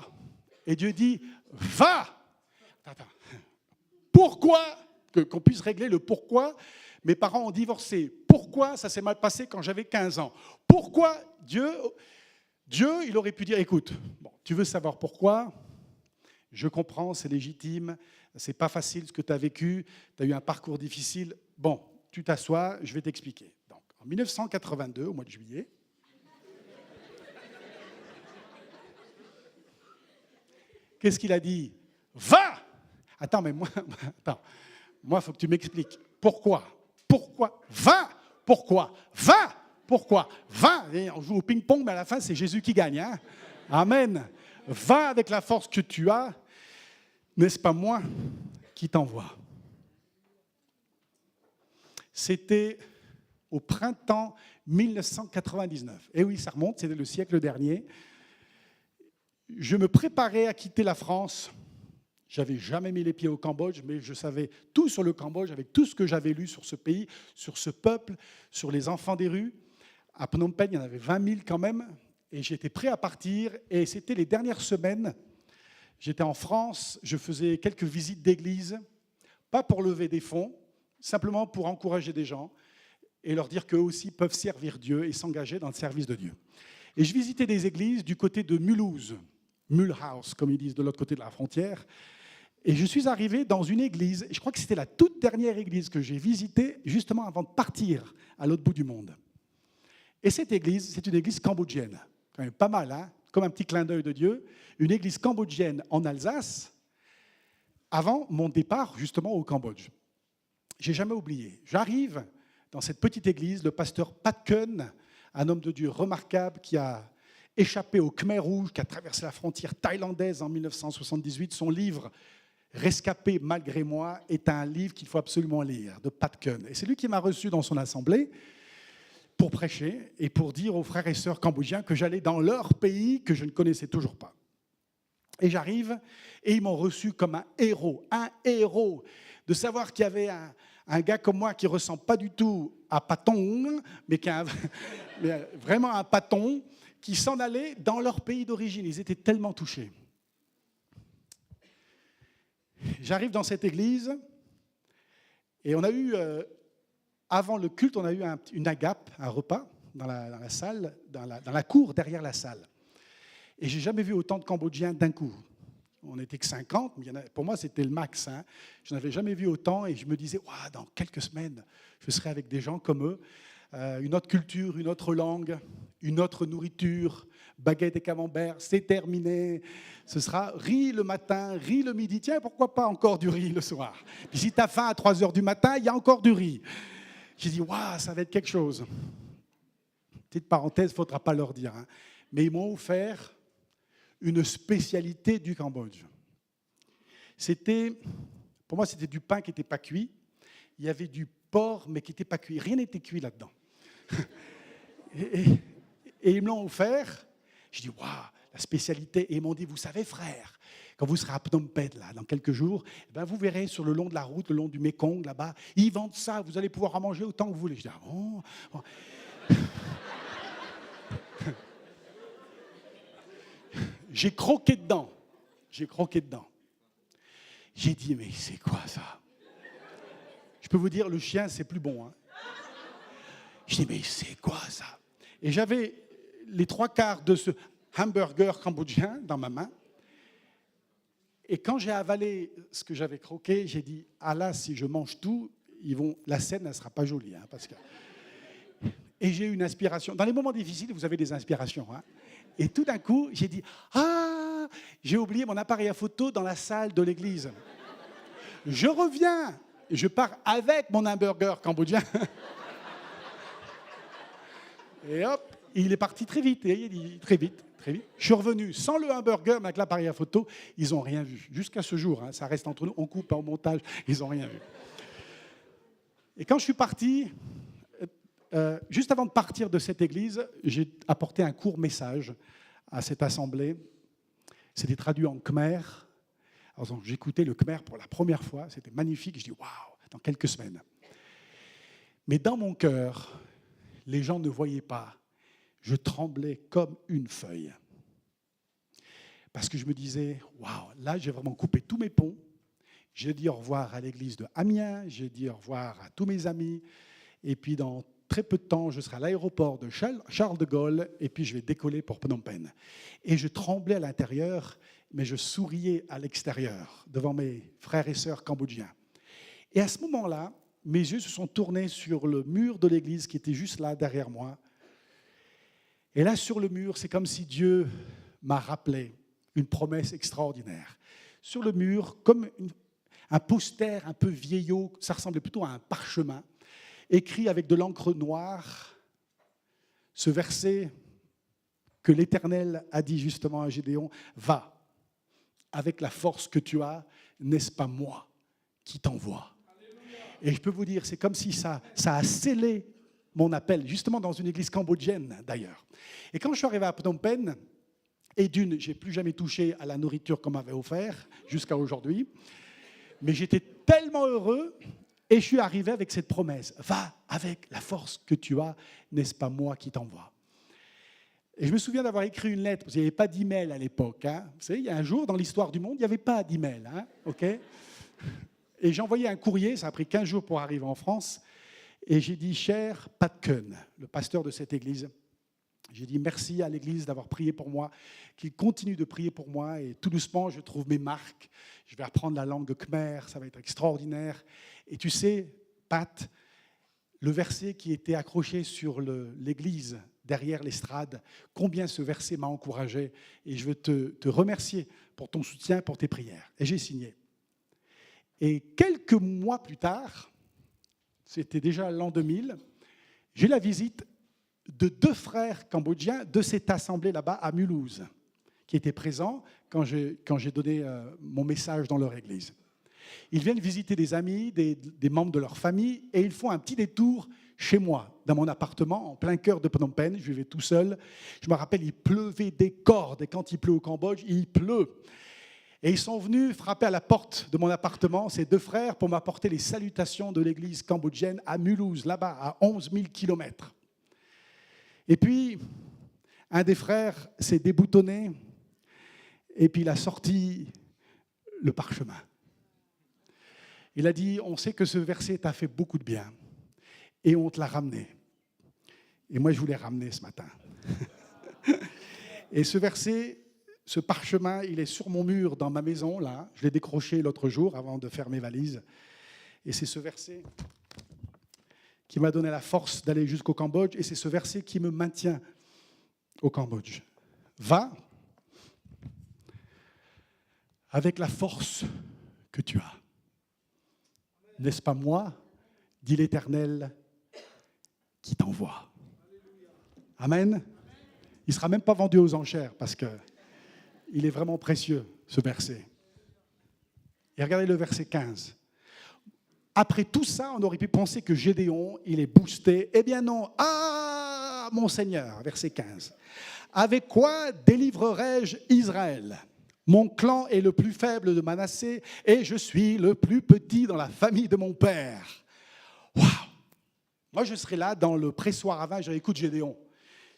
Et Dieu dit, va! Attends. Pourquoi? Qu'on puisse régler le pourquoi. Mes parents ont divorcé. Pourquoi ça s'est mal passé quand j'avais 15 ans? Pourquoi Dieu, il aurait pu dire, écoute, bon, tu veux savoir pourquoi? Je comprends, c'est légitime, c'est pas facile ce que tu as vécu, tu as eu un parcours difficile. Bon, tu t'assois, je vais t'expliquer. Donc, en 1982, au mois de juillet, qu'est-ce qu'il a dit? Va! Attends, mais moi, il faut que tu m'expliques. Pourquoi? Va! Pourquoi? Va! Pourquoi? Va! Et on joue au ping-pong, mais à la fin, c'est Jésus qui gagne. Hein? Amen. Va avec la force que tu as. N'est-ce pas moi qui t'envoie? C'était au printemps 1999. Et oui, ça remonte, c'était le siècle dernier. Je me préparais à quitter la France. J'avais jamais mis les pieds au Cambodge, mais je savais tout sur le Cambodge, avec tout ce que j'avais lu sur ce pays, sur ce peuple, sur les enfants des rues. À Phnom Penh, il y en avait 20 000 quand même, et j'étais prêt à partir. Et c'était les dernières semaines. J'étais en France, je faisais quelques visites d'église, pas pour lever des fonds, simplement pour encourager des gens et leur dire qu'eux aussi peuvent servir Dieu et s'engager dans le service de Dieu. Et je visitais des églises du côté de Mulhouse, Mulhouse, comme ils disent de l'autre côté de la frontière. Et je suis arrivé dans une église, je crois que c'était la toute dernière église que j'ai visitée, justement avant de partir à l'autre bout du monde. Et cette église, c'est une église cambodgienne. Quand même pas mal, hein? Comme un petit clin d'œil de Dieu. Une église cambodgienne en Alsace, avant mon départ justement au Cambodge. J'ai jamais oublié. J'arrive dans cette petite église, le pasteur Pat Kun, un homme de Dieu remarquable qui a échappé au Khmer Rouge, qui a traversé la frontière thaïlandaise en 1978. Son livre « Rescapé malgré moi » est un livre qu'il faut absolument lire, de Pat Kun. Et c'est lui qui m'a reçu dans son assemblée pour prêcher et pour dire aux frères et sœurs cambodgiens que j'allais dans leur pays que je ne connaissais toujours pas. Et j'arrive, et ils m'ont reçu comme un héros, de savoir qu'il y avait un gars comme moi qui ne ressemble pas du tout à Patong, mais qui a vraiment un Patong, qui s'en allait dans leur pays d'origine. Ils étaient tellement touchés. J'arrive dans cette église, et on a eu, avant le culte, on a eu une agape, un repas, dans la salle, dans la cour derrière la salle. Et je n'ai jamais vu autant de Cambodgiens d'un coup. On n'était que 50, mais pour moi, c'était le max. Hein. Je n'avais jamais vu autant et je me disais, wow, dans quelques semaines, je serai avec des gens comme eux. Une autre culture, une autre langue, une autre nourriture, baguette et camembert, c'est terminé. Ce sera riz le matin, riz le midi. Tiens, pourquoi pas encore du riz le soir? Puis si tu as faim à 3 heures du matin, il y a encore du riz. J'ai dit, waouh, ça va être quelque chose. Petite parenthèse, il ne faudra pas leur dire. Hein. Mais ils m'ont offert une spécialité du Cambodge. C'était Pour moi, c'était du pain qui n'était pas cuit. Il y avait du porc, mais qui n'était pas cuit. Rien n'était cuit là-dedans. et, et- et ils me l'ont offert. Je dis, waouh, la spécialité. Et ils m'ont dit, vous savez, frère, quand vous serez à Phnom Penh, là, dans quelques jours, eh ben, vous verrez sur le long de la route, le long du Mékong, là-bas, ils vendent ça. Vous allez pouvoir en manger autant que vous voulez. Je dis, ah bon, bon. J'ai croqué dedans. J'ai croqué dedans. J'ai dit, mais c'est quoi ça? Je peux vous dire, le chien, c'est plus bon. Hein. Je dis, mais c'est quoi ça? Et j'avais les 3/4 de ce hamburger cambodgien dans ma main. Et quand j'ai avalé ce que j'avais croqué, j'ai dit, ah là, si je mange tout, la scène ne sera pas jolie. Hein, parce que... Et j'ai eu une inspiration. Dans les moments difficiles, vous avez des inspirations. Hein. Et tout d'un coup, j'ai dit, ah, j'ai oublié mon appareil à photo dans la salle de l'église. Je reviens, je pars avec mon hamburger cambodgien. Et hop, il est parti très vite. Et il dit, très vite, très vite. Je suis revenu sans le hamburger, mais avec l'appareil à photo. Ils n'ont rien vu. Jusqu'à ce jour, hein, ça reste entre nous. On coupe au montage. Ils n'ont rien vu. Et quand je suis parti, juste avant de partir de cette église, j'ai apporté un court message à cette assemblée. C'était traduit en khmer. Alors, j'écoutais le khmer pour la première fois. C'était magnifique. Je dis, waouh, dans quelques semaines. Mais dans mon cœur, les gens ne voyaient pas. Je tremblais comme une feuille. Parce que je me disais, waouh, là, j'ai vraiment coupé tous mes ponts. J'ai dit au revoir à l'église de Amiens. J'ai dit au revoir à tous mes amis. Et puis, dans très peu de temps, je serai à l'aéroport de Charles de Gaulle. Et puis, je vais décoller pour Phnom Penh. Et je tremblais à l'intérieur, mais je souriais à l'extérieur, devant mes frères et sœurs cambodgiens. Et à ce moment-là, mes yeux se sont tournés sur le mur de l'église qui était juste là, derrière moi. Et là, sur le mur, c'est comme si Dieu m'a rappelé une promesse extraordinaire. Sur le mur, comme un poster un peu vieillot, ça ressemblait plutôt à un parchemin, écrit avec de l'encre noire, ce verset que l'Éternel a dit justement à Gédéon, « Va, avec la force que tu as, n'est-ce pas moi qui t'envoie ?» Et je peux vous dire, c'est comme si ça a scellé mon appel, justement dans une église cambodgienne d'ailleurs. Et quand je suis arrivé à Phnom Penh, et d'une, je n'ai plus jamais touché à la nourriture qu'on m'avait offert jusqu'à aujourd'hui, mais j'étais tellement heureux, et je suis arrivé avec cette promesse, « Va avec la force que tu as, n'est-ce pas moi qui t'envoie ?» Et je me souviens d'avoir écrit une lettre, parce qu'il n'y avait pas d'email à l'époque. Hein. Vous savez, il y a un jour, dans l'histoire du monde, il n'y avait pas d'email. Hein, okay. Et j'ai envoyé un courrier, ça a pris 15 jours pour arriver en France, et j'ai dit, cher Pat Kuhn, le pasteur de cette église, j'ai dit merci à l'église d'avoir prié pour moi, qu'il continue de prier pour moi, et tout doucement, je trouve mes marques, je vais apprendre la langue khmer, ça va être extraordinaire. Et tu sais, Pat, le verset qui était accroché sur l'église, derrière l'estrade, combien ce verset m'a encouragé, et je veux te remercier pour ton soutien, pour tes prières. Et j'ai signé. Et quelques mois plus tard, c'était déjà l'an 2000, j'ai la visite de 2 frères cambodgiens de cette assemblée là-bas à Mulhouse, qui étaient présents quand j'ai donné mon message dans leur église. Ils viennent visiter des amis, des membres de leur famille, et ils font un petit détour chez moi, dans mon appartement, en plein cœur de Phnom Penh. Je vivais tout seul. Je me rappelle, il pleuvait des cordes, et quand il pleut au Cambodge, il pleut. Et ils sont venus frapper à la porte de mon appartement, ces 2 frères, pour m'apporter les salutations de l'église cambodgienne à Mulhouse, là-bas, à 11 000 kilomètres. Et puis, un des frères s'est déboutonné, et puis il a sorti le parchemin. Il a dit, on sait que ce verset t'a fait beaucoup de bien, et on te l'a ramené. Et moi, je voulais ramener ce matin. Et ce verset, ce parchemin, il est sur mon mur dans ma maison, là. Je l'ai décroché l'autre jour avant de faire mes valises. Et c'est ce verset qui m'a donné la force d'aller jusqu'au Cambodge. Et c'est ce verset qui me maintient au Cambodge. Va avec la force que tu as. N'est-ce pas moi, dit l'Éternel, qui t'envoie. Amen. Il ne sera même pas vendu aux enchères parce qu'il est vraiment précieux, ce verset. Et regardez le verset 15. Après tout ça, on aurait pu penser que Gédéon, il est boosté. Eh bien non. Ah, mon Seigneur, verset 15. Avec quoi délivrerai-je Israël? Mon clan est le plus faible de Manassé et je suis le plus petit dans la famille de mon père. Waouh! Moi, je serais là dans le pressoir à vin, je dirais, écoute Gédéon,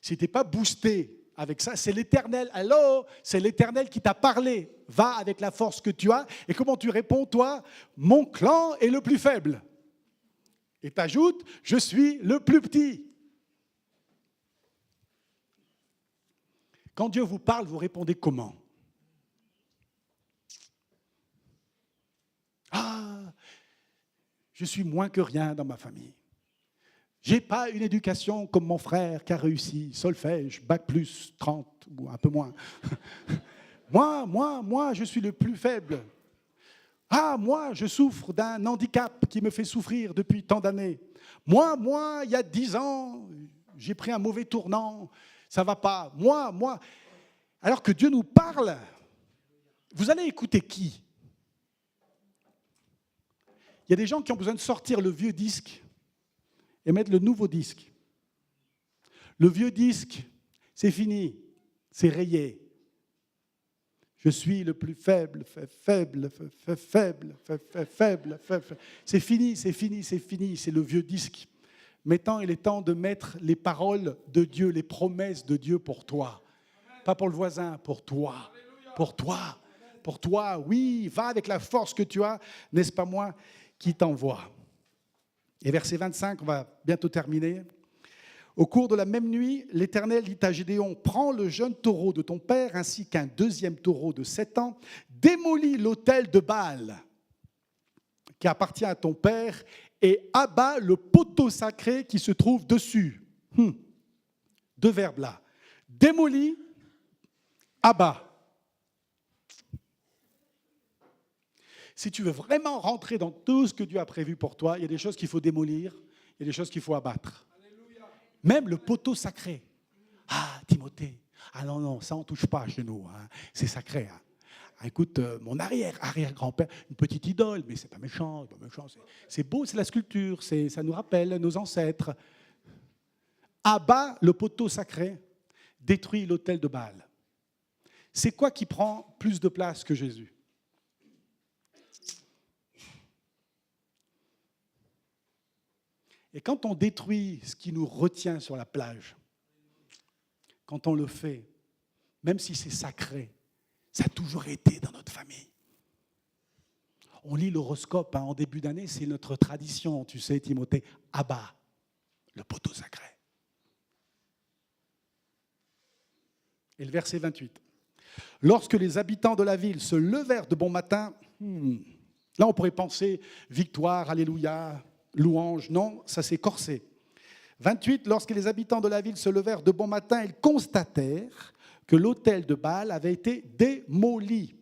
si tu n'es pas boosté avec ça, c'est l'Éternel. Allô, c'est l'Éternel qui t'a parlé. Va avec la force que tu as. Et comment tu réponds, toi? Mon clan est le plus faible. Et tu ajoutes, je suis le plus petit. Quand Dieu vous parle, vous répondez comment? Ah, je suis moins que rien dans ma famille. Je n'ai pas une éducation comme mon frère qui a réussi, solfège, bac plus 30 ou un peu moins. Moi, je suis le plus faible. Ah, moi, je souffre d'un handicap qui me fait souffrir depuis tant d'années. Moi, il y a 10 ans, j'ai pris un mauvais tournant, ça ne va pas. Moi. Alors que Dieu nous parle, vous allez écouter qui? Il y a des gens qui ont besoin de sortir le vieux disque et mettre le nouveau disque. Le vieux disque, c'est fini, c'est rayé. Je suis le plus faible. C'est fini, c'est le vieux disque. Maintenant, il est temps de mettre les paroles de Dieu, les promesses de Dieu pour toi. Pas pour le voisin, pour toi. Pour toi. Pour toi, oui, va avec la force que tu as, n'est-ce pas moi qui t'envoie. Et verset 25, on va bientôt terminer. Au cours de la même nuit, l'Éternel dit à Gédéon, prends le jeune taureau de ton père ainsi qu'un deuxième taureau de 7 ans, démolis l'autel de Baal qui appartient à ton père et abat le poteau sacré qui se trouve dessus. Deux verbes là. Démolis, abat. Si tu veux vraiment rentrer dans tout ce que Dieu a prévu pour toi, il y a des choses qu'il faut démolir, il y a des choses qu'il faut abattre. Même le poteau sacré. Ah, Timothée, ah non, ça on ne touche pas chez nous, hein. C'est sacré. Hein. Ah, écoute, mon arrière-grand-père, une petite idole, mais c'est pas méchant, c'est beau, c'est la sculpture, ça nous rappelle nos ancêtres. Abat le poteau sacré, détruit l'autel de Baal. C'est quoi qui prend plus de place que Jésus? Et quand on détruit ce qui nous retient sur la plage, quand on le fait, même si c'est sacré, ça a toujours été dans notre famille. On lit l'horoscope en début d'année, c'est notre tradition, tu sais, Timothée, abat le poteau sacré. Et le verset 28. Lorsque les habitants de la ville se levèrent de bon matin, là on pourrait penser victoire, alléluia, louange, non, ça s'est corsé. 28, lorsque les habitants de la ville se levèrent de bon matin, ils constatèrent que l'autel de Baal avait été démoli.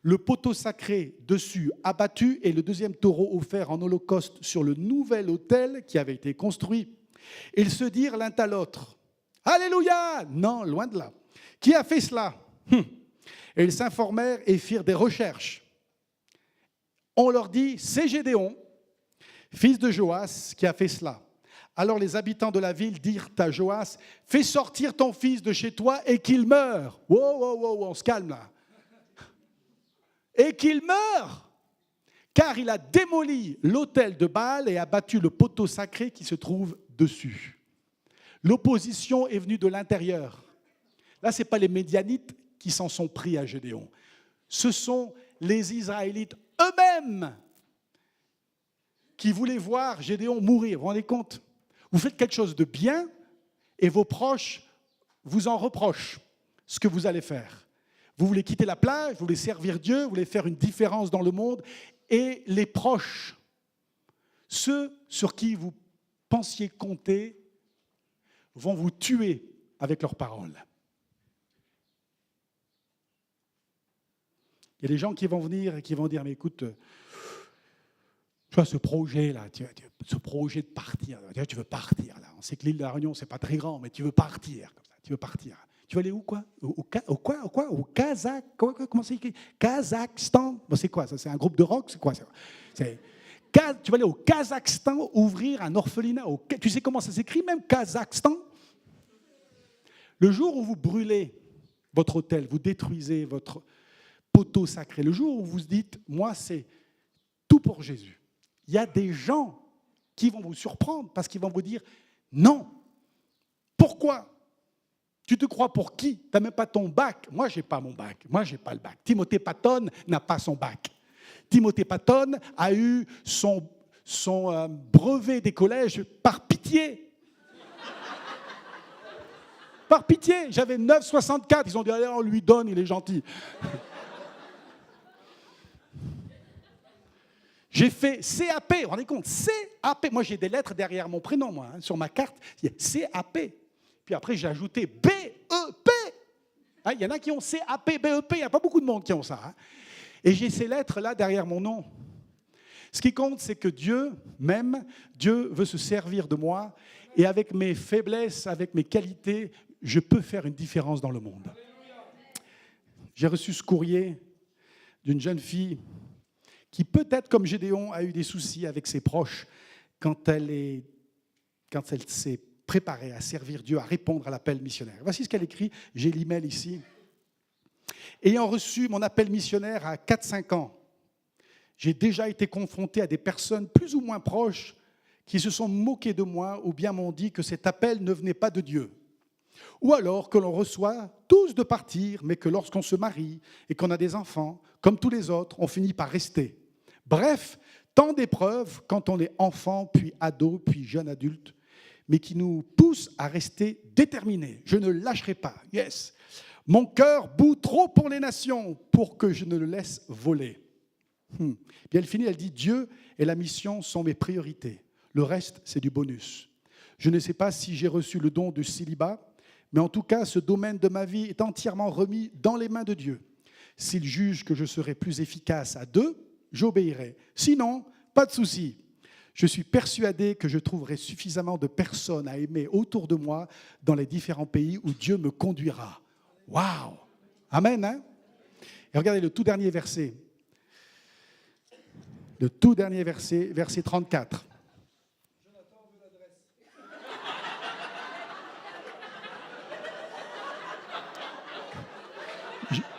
Le poteau sacré dessus abattu et le deuxième taureau offert en holocauste sur le nouvel autel qui avait été construit. Ils se dirent l'un à l'autre, « Alléluia !» Non, loin de là. Qui a fait cela? Et ils s'informèrent et firent des recherches. On leur dit, c'est Gédéon, fils de Joas, qui a fait cela. Alors les habitants de la ville dirent à Joas, fais sortir ton fils de chez toi et qu'il meure. Wow, on se calme là. Et qu'il meure, car il a démoli l'autel de Baal et abattu le poteau sacré qui se trouve dessus. L'opposition est venue de l'intérieur. Là, ce n'est pas les Médianites qui s'en sont pris à Gédéon. Ce sont les Israélites eux-mêmes qui voulaient voir Gédéon mourir. Vous vous rendez compte? Vous faites quelque chose de bien et vos proches vous en reprochent ce que vous allez faire. Vous voulez quitter la plage, vous voulez servir Dieu, vous voulez faire une différence dans le monde et les proches, ceux sur qui vous pensiez compter, vont vous tuer avec leurs paroles. Il y a des gens qui vont venir et qui vont dire, mais écoute, tu vois ce projet-là, ce projet de partir, tu veux partir là. On sait que l'île de la Réunion, ce n'est pas très grand, mais tu veux partir comme ça, tu veux partir. Tu vas aller où, quoi? Au Kazakh? Comment c'est écrit? Kazakhstan? Bon, c'est quoi ça? C'est un groupe de rock? C'est quoi ça? Tu vas aller au Kazakhstan ouvrir un orphelinat. Tu sais comment ça s'écrit même, Kazakhstan? Le jour où vous brûlez votre autel, vous détruisez votre poteau sacré, le jour où vous dites, moi, c'est tout pour Jésus, il y a des gens qui vont vous surprendre parce qu'ils vont vous dire, non, pourquoi? Tu te crois pour qui? Tu n'as même pas ton bac. Moi, je n'ai pas mon bac. Moi, je n'ai pas le bac. Timothée Patton n'a pas son bac. Timothée Patton a eu son brevet des collèges par pitié. Par pitié. J'avais 9,64. Ils ont dit, allez, on lui donne, il est gentil. J'ai fait CAP, vous vous rendez compte? CAP. Moi, j'ai des lettres derrière mon prénom, moi, hein, sur ma carte. Il y a CAP. Puis après, j'ai ajouté BEP. Hein, il y en a qui ont CAP, BEP. Il n'y a pas beaucoup de monde qui ont ça. Hein. Et j'ai ces lettres-là derrière mon nom. Ce qui compte, c'est que Dieu m'aime. Dieu veut se servir de moi. Et avec mes faiblesses, avec mes qualités, je peux faire une différence dans le monde. J'ai reçu ce courrier d'une jeune fille qui peut-être, comme Gédéon, a eu des soucis avec ses proches quand elle s'est préparée à servir Dieu, à répondre à l'appel missionnaire. Voici ce qu'elle écrit, j'ai l'email ici. Ayant reçu mon appel missionnaire à 4-5 ans, j'ai déjà été confronté à des personnes plus ou moins proches qui se sont moquées de moi ou bien m'ont dit que cet appel ne venait pas de Dieu. Ou alors que l'on reçoit tous de partir, mais que lorsqu'on se marie et qu'on a des enfants, comme tous les autres, on finit par rester. Bref, tant d'épreuves quand on est enfant, puis ado, puis jeune adulte, mais qui nous poussent à rester déterminés. Je ne lâcherai pas. Yes. Mon cœur bout trop pour les nations pour que je ne le laisse voler. Puis elle finit, elle dit, Dieu et la mission sont mes priorités. Le reste, c'est du bonus. Je ne sais pas si j'ai reçu le don du célibat, mais en tout cas, ce domaine de ma vie est entièrement remis dans les mains de Dieu. S'il juge que je serai plus efficace à 2, j'obéirai. Sinon, pas de souci. Je suis persuadé que je trouverai suffisamment de personnes à aimer autour de moi dans les différents pays où Dieu me conduira. Waouh! Amen, hein? Et regardez le tout dernier verset. Le tout dernier verset, verset 34.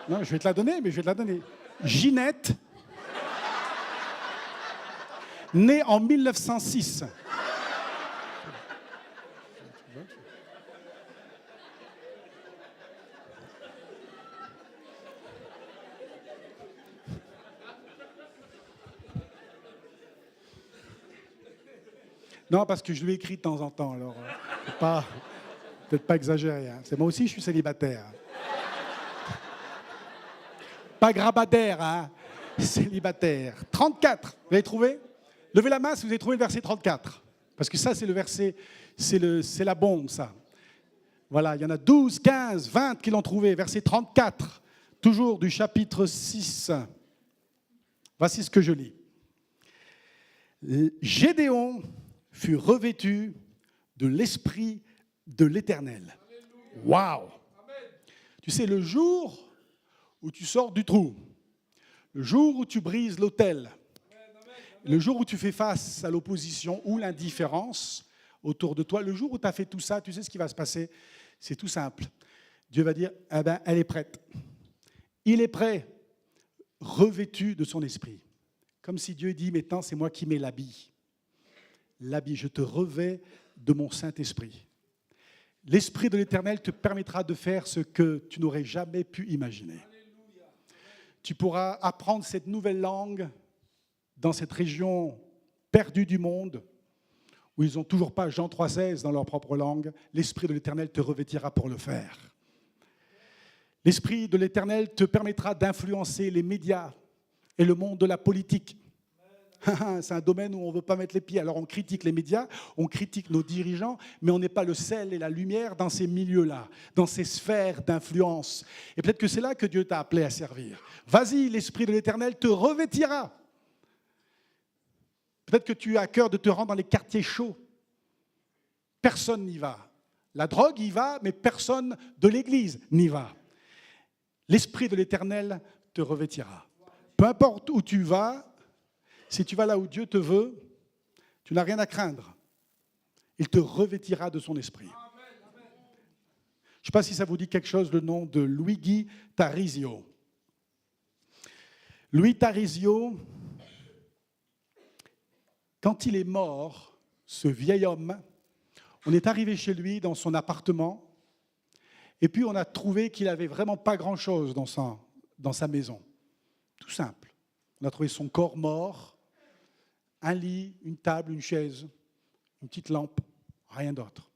Non, je vais te la donner, mais je vais te la donner. Ginette, née en 1906. Non, parce que je lui écris de temps en temps, alors peut-être pas exagérer. Hein. C'est moi aussi, je suis célibataire. Pas grabataire, hein, célibataire. 34, vous avez trouvé? Levez la main si vous avez trouvé le verset 34. Parce que ça, c'est le verset, c'est la bombe, ça. Voilà, il y en a 12, 15, 20 qui l'ont trouvé. Verset 34, toujours du chapitre 6. Voici ce que je lis. Gédéon fut revêtu de l'Esprit de l'Éternel. Waouh! Tu sais, le jour où tu sors du trou, le jour où tu brises l'autel, le jour où tu fais face à l'opposition ou l'indifférence autour de toi, le jour où tu as fait tout ça, tu sais ce qui va se passer? C'est tout simple. Dieu va dire, eh ben, elle est prête. Il est prêt, revêtu de son esprit. Comme si Dieu dit, maintenant c'est moi qui mets l'habit. L'habit, je te revais de mon Saint-Esprit. L'Esprit de l'Éternel te permettra de faire ce que tu n'aurais jamais pu imaginer. Tu pourras apprendre cette nouvelle langue dans cette région perdue du monde, où ils n'ont toujours pas Jean 3,16 dans leur propre langue. L'Esprit de l'Éternel te revêtira pour le faire. L'Esprit de l'Éternel te permettra d'influencer les médias et le monde de la politique. C'est un domaine où on ne veut pas mettre les pieds. Alors on critique les médias, on critique nos dirigeants, mais on n'est pas le sel et la lumière dans ces milieux-là, dans ces sphères d'influence. Et peut-être que c'est là que Dieu t'a appelé à servir. Vas-y, l'Esprit de l'Éternel te revêtira. Peut-être que tu as à cœur de te rendre dans les quartiers chauds. Personne n'y va. La drogue y va, mais personne de l'Église n'y va. L'Esprit de l'Éternel te revêtira. Peu importe où tu vas, si tu vas là où Dieu te veut, tu n'as rien à craindre. Il te revêtira de son esprit. Je ne sais pas si ça vous dit quelque chose, le nom de Luigi Tarisio. Louis Tarisio, quand il est mort, ce vieil homme, on est arrivé chez lui dans son appartement, et puis on a trouvé qu'il n'avait vraiment pas grand-chose dans sa maison. Tout simple. On a trouvé son corps mort, un lit, une table, une chaise, une petite lampe, rien d'autre.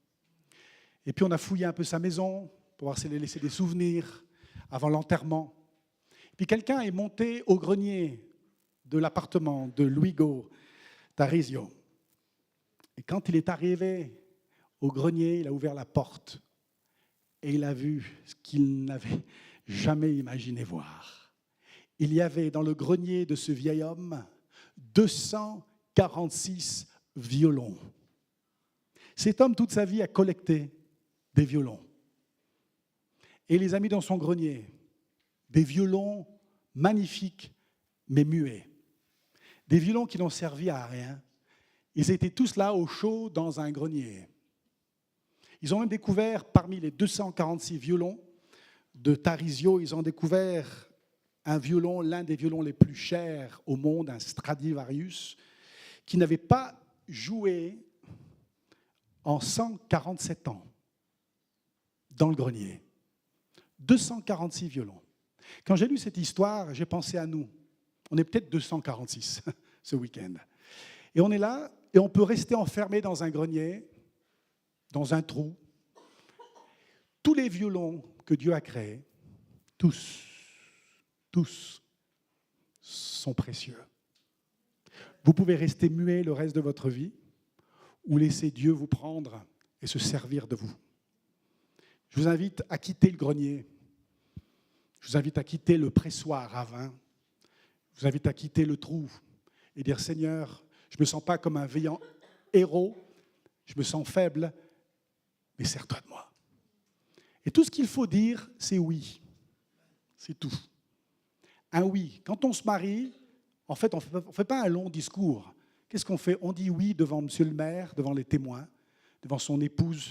Et puis on a fouillé un peu sa maison pour voir s'il avait laissé des souvenirs avant l'enterrement. Puis quelqu'un est monté au grenier de l'appartement de Luigi Tarisio. Et quand il est arrivé au grenier, il a ouvert la porte et il a vu ce qu'il n'avait jamais imaginé voir. Il y avait dans le grenier de ce vieil homme 246 violons. Cet homme, toute sa vie, a collecté des violons. Et il les a mis dans son grenier. Des violons magnifiques, mais muets. Des violons qui n'ont servi à rien. Ils étaient tous là au chaud dans un grenier. Ils ont même découvert, parmi les 246 violons de Tarisio, ils ont découvert un violon, l'un des violons les plus chers au monde, un Stradivarius, qui n'avait pas joué en 147 ans dans le grenier. 246 violons. Quand j'ai lu cette histoire, j'ai pensé à nous. On est peut-être 246 ce week-end. Et on est là, et on peut rester enfermé dans un grenier, dans un trou. Tous les violons que Dieu a créés, tous sont précieux. Vous pouvez rester muet le reste de votre vie ou laisser Dieu vous prendre et se servir de vous. Je vous invite à quitter le grenier. Je vous invite à quitter le pressoir à vin. Je vous invite à quitter le trou et dire, Seigneur, je ne me sens pas comme un vaillant héros, je me sens faible, mais sers-toi de moi. Et tout ce qu'il faut dire, c'est oui. C'est tout. Un oui. Quand on se marie, en fait, on ne fait pas un long discours. Qu'est-ce qu'on fait? On dit oui devant monsieur le maire, devant les témoins, devant son épouse,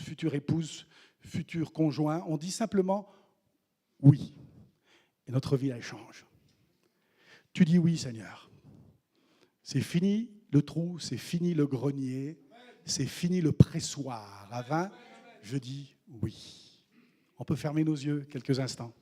futur conjoint. On dit simplement oui. Et notre vie, elle change. Tu dis oui, Seigneur. C'est fini le trou, c'est fini le grenier, c'est fini le pressoir à vin. Je dis oui. On peut fermer nos yeux quelques instants.